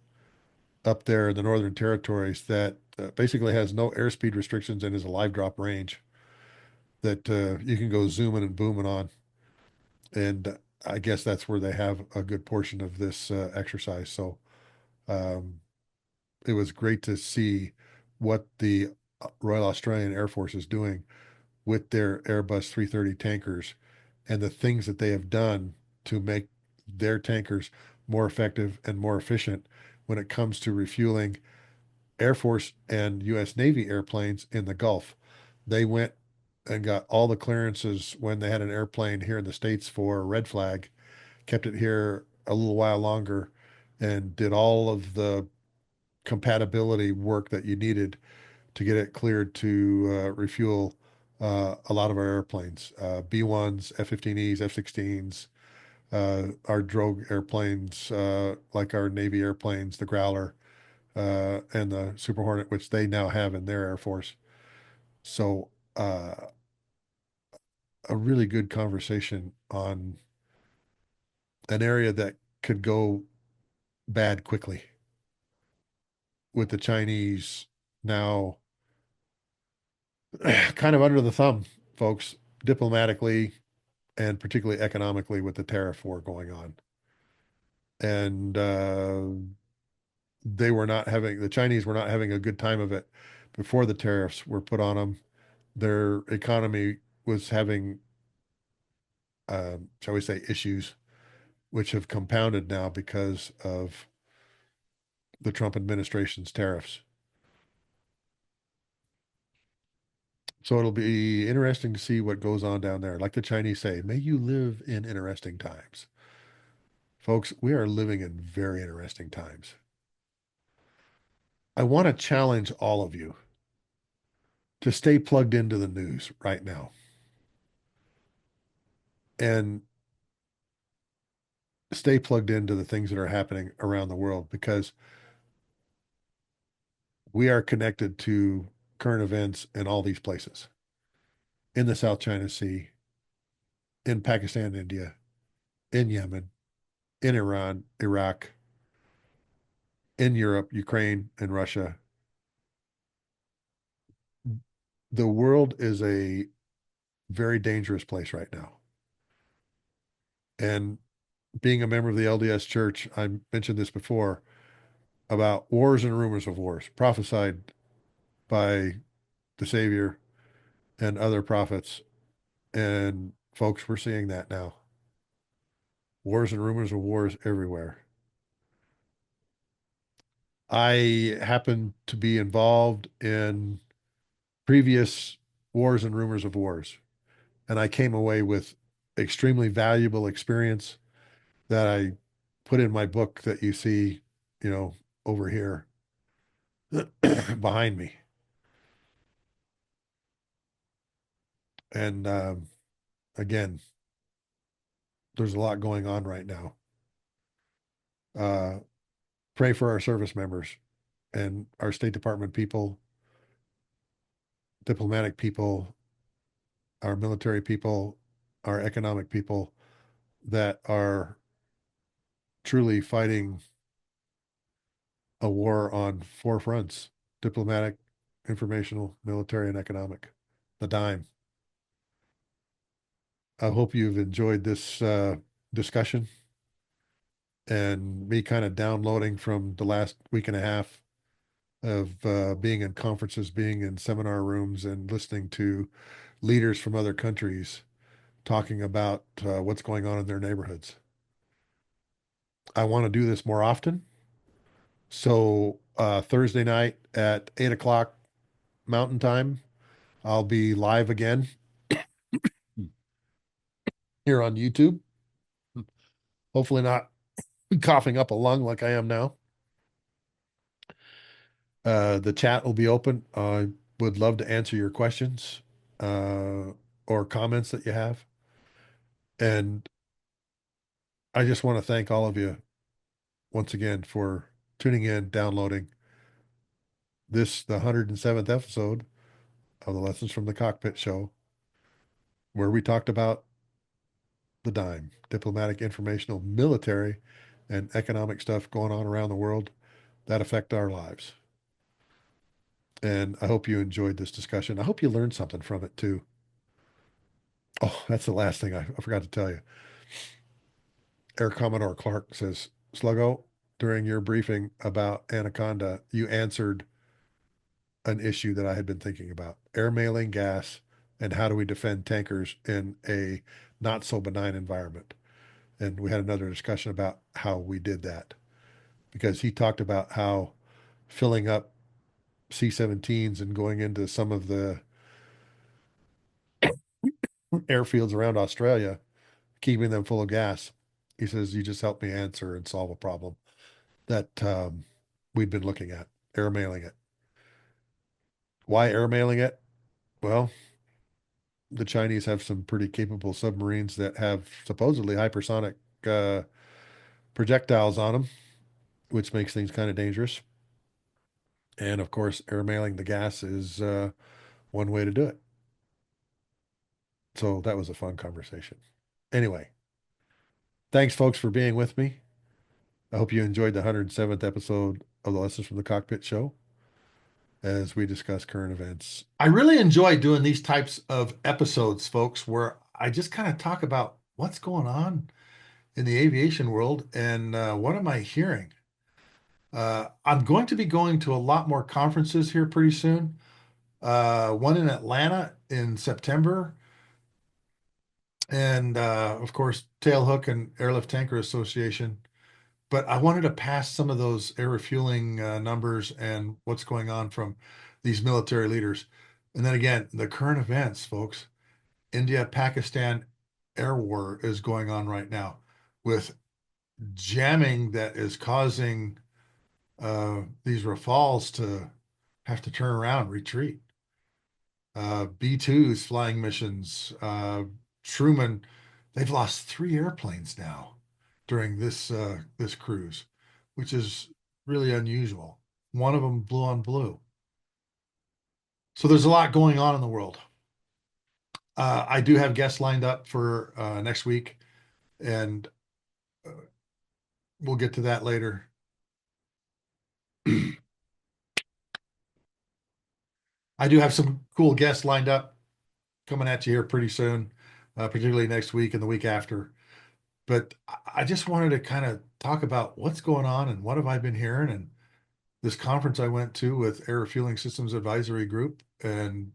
A: up there in the Northern Territories that basically has no airspeed restrictions and is a live drop range that you can go zooming and booming on. And I guess that's where they have a good portion of this exercise. So um, it was great to see what the Royal Australian Air Force is doing with their Airbus 330 tankers and the things that they have done to make their tankers more effective and more efficient when it comes to refueling Air Force and U.S. Navy airplanes in the Gulf. They went and got all the clearances when they had an airplane here in the States for red flag, kept it here a little while longer, and did all of the compatibility work that you needed to get it cleared to refuel a lot of our airplanes, B-1s, F-15Es, F-16s, our drogue airplanes, like our Navy airplanes, the Growler, and the Super Hornet, which they now have in their Air Force. So a really good conversation on an area that could go bad quickly with the Chinese now kind of under the thumb, folks, diplomatically and particularly economically with the tariff war going on. And the Chinese were not having a good time of it before the tariffs were put on them. Their economy was having, shall we say, issues. which have compounded now because of the Trump administration's tariffs. So it'll be interesting to see what goes on down there. Like the Chinese say, may you live in interesting times. Folks, we are living in very interesting times. I want to challenge all of you to stay plugged into the news right now and stay plugged into the things that are happening around the world, because we are connected to current events in all these places, in the South China Sea, in Pakistan, India, in Yemen, in Iran, Iraq, in Europe, Ukraine, and Russia. The world is a very dangerous place right now. And being a member of the LDS Church, I mentioned this before about wars and rumors of wars prophesied by the Savior and other prophets. And folks, we're seeing that now. Wars and rumors of wars everywhere. I happen to be involved in previous wars and rumors of wars, and I came away with extremely valuable experience that I put in my book that you see, over here behind me. And again, there's a lot going on right now. Uh, Pray for our service members and our State Department people, diplomatic people, our military people, our economic people that are truly fighting a war on four fronts: diplomatic, informational, military, and economic. The dime. I hope you've enjoyed this discussion and me kind of downloading from the last week and a half of being in conferences, being in seminar rooms, and listening to leaders from other countries talking about what's going on in their neighborhoods. I want to do this more often. So Thursday night at 8 o'clock Mountain Time, I'll be live again here on YouTube. Hopefully not coughing up a lung like I am now. The chat will be open. I would love to answer your questions or comments that you have. And I just want to thank all of you once again for tuning in, downloading this, the 107th episode of the Lessons from the Cockpit Show, where we talked about the dime, diplomatic, informational, military, and economic stuff going on around the world that affect our lives. And I hope you enjoyed this discussion. I hope you learned something from it too. Oh, that's the last thing I forgot to tell you. Air Commodore Clarke says, Sluggo, during your briefing about Anaconda, you answered an issue that I had been thinking about: air mailing gas, and how do we defend tankers in a not so benign environment. And we had another discussion about how we did that, because he talked about how filling up C-17s and going into some of the airfields around Australia, keeping them full of gas. He says, you just helped me answer and solve a problem that we'd been looking at, air mailing it. Why air mailing it? Well, the Chinese have some pretty capable submarines that have supposedly hypersonic uh, projectiles on them, which makes things kind of dangerous. And of course, air mailing the gas is one way to do it. So that was a fun conversation. Anyway, thanks, folks, for being with me. I hope you enjoyed the 107th episode of the Lessons from the Cockpit Show as we discuss current events. I really enjoy doing these types of episodes, folks, where I just kind of talk about what's going on in the aviation world and what am I hearing. I'm going to be going to a lot more conferences here pretty soon. One in Atlanta in September, and of course, Tailhook and Airlift Tanker Association. But I wanted to pass some of those air refueling numbers and what's going on from these military leaders. And then again, the current events, folks. India-Pakistan air war is going on right now with jamming that is causing these Rafales to have to turn around, retreat. B-2s flying missions. Truman, they've lost 3 airplanes now during this cruise, which is really unusual. One of them blew on blue. So there's a lot going on in the world. I do have guests lined up for next week, and uh, we'll get to that later. I do have some cool guests lined up coming at you here pretty soon, particularly next week and the week after. But I just wanted to kind of talk about what's going on and what have I been hearing, and this conference I went to with Air Refueling Systems Advisory Group, and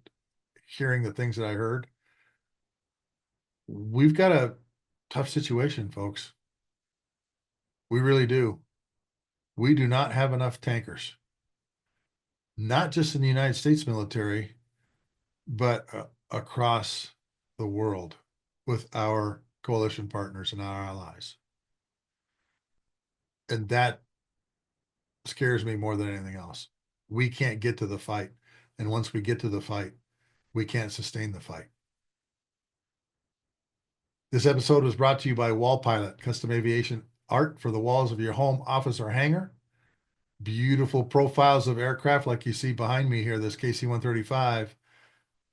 A: hearing the things that I heard. We've got a tough situation, folks. We really do. We do not have enough tankers, not just in the United States military, but across the world with our coalition partners and our allies. And that scares me more than anything else. We can't get to the fight. And once we get to the fight, we can't sustain the fight. This episode was brought to you by Wall Pilot, custom aviation art for the walls of your home, office, or hangar. Beautiful profiles of aircraft like you see behind me here, this KC-135.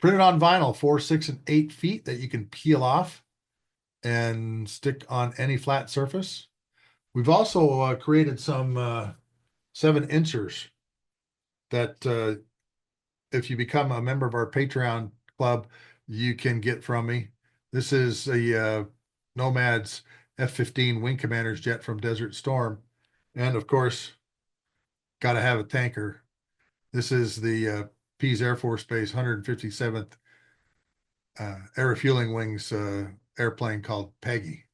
A: Printed on vinyl, 4, 6, and 8 feet that you can peel off and stick on any flat surface. We've also created some 7-inchers that if you become a member of our Patreon club, you can get from me. This is a Nomad's F-15 Wing Commander's jet from Desert Storm. And of course, got to have a tanker. This is the Pease Air Force Base 157th Air Refueling Wings airplane called Peggy.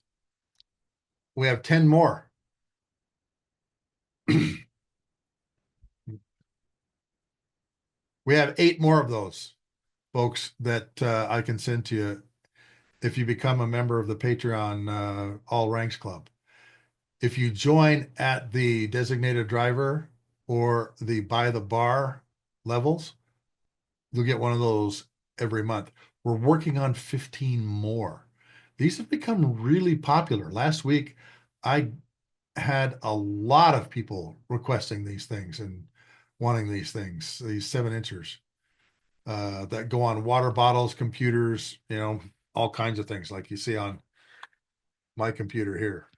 A: We have 10 more. We have 8 more of those, folks, that I can send to you if you become a member of the Patreon All Ranks Club. If you join at the designated driver or the by the bar levels, you'll get one of those every month. We're working on 15 more. These have become really popular. Last week, I had a lot of people requesting these things and wanting these things, these 7-inchers that go on water bottles, computers, all kinds of things like you see on my computer here.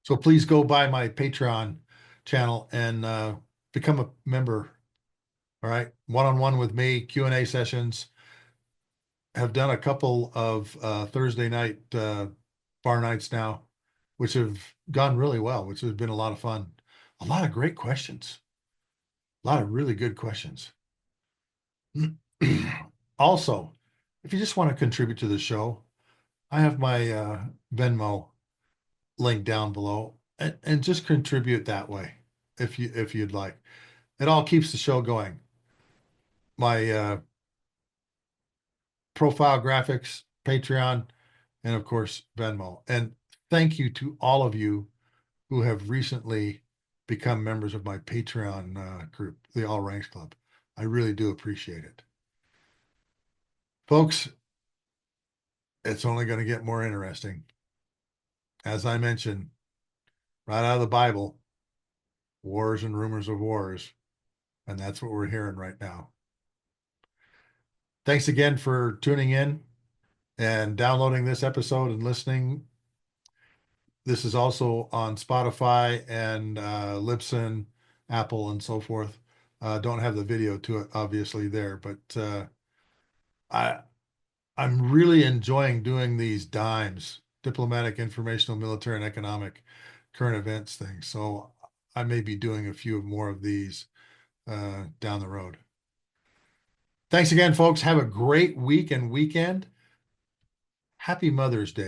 A: So please go by my Patreon channel and become a member. All right. One-on-one with me, Q&A sessions. Have done a couple of Thursday night bar nights now, which have gone really well, which has been a lot of fun. A lot of great questions. A lot of really good questions. Also, if you just want to contribute to the show, I have my Venmo link down below, and just contribute that way if you'd like. It all keeps the show going. My profile graphics, Patreon, and of course Venmo. And thank you to all of you who have recently become members of my Patreon group, the All Ranks Club. I really do appreciate it. Folks, it's only going to get more interesting. As I mentioned, right out of the Bible, wars and rumors of wars. And that's what we're hearing right now. Thanks again for tuning in and downloading this episode and listening. This is also on Spotify and Libsyn, Apple, and so forth. Don't have the video to it, obviously, there, but I'm really enjoying doing these dimes, diplomatic, informational, military, and economic current events things. So I may be doing a few more of these down the road. Thanks again, folks. Have a great week and weekend. Happy Mother's Day.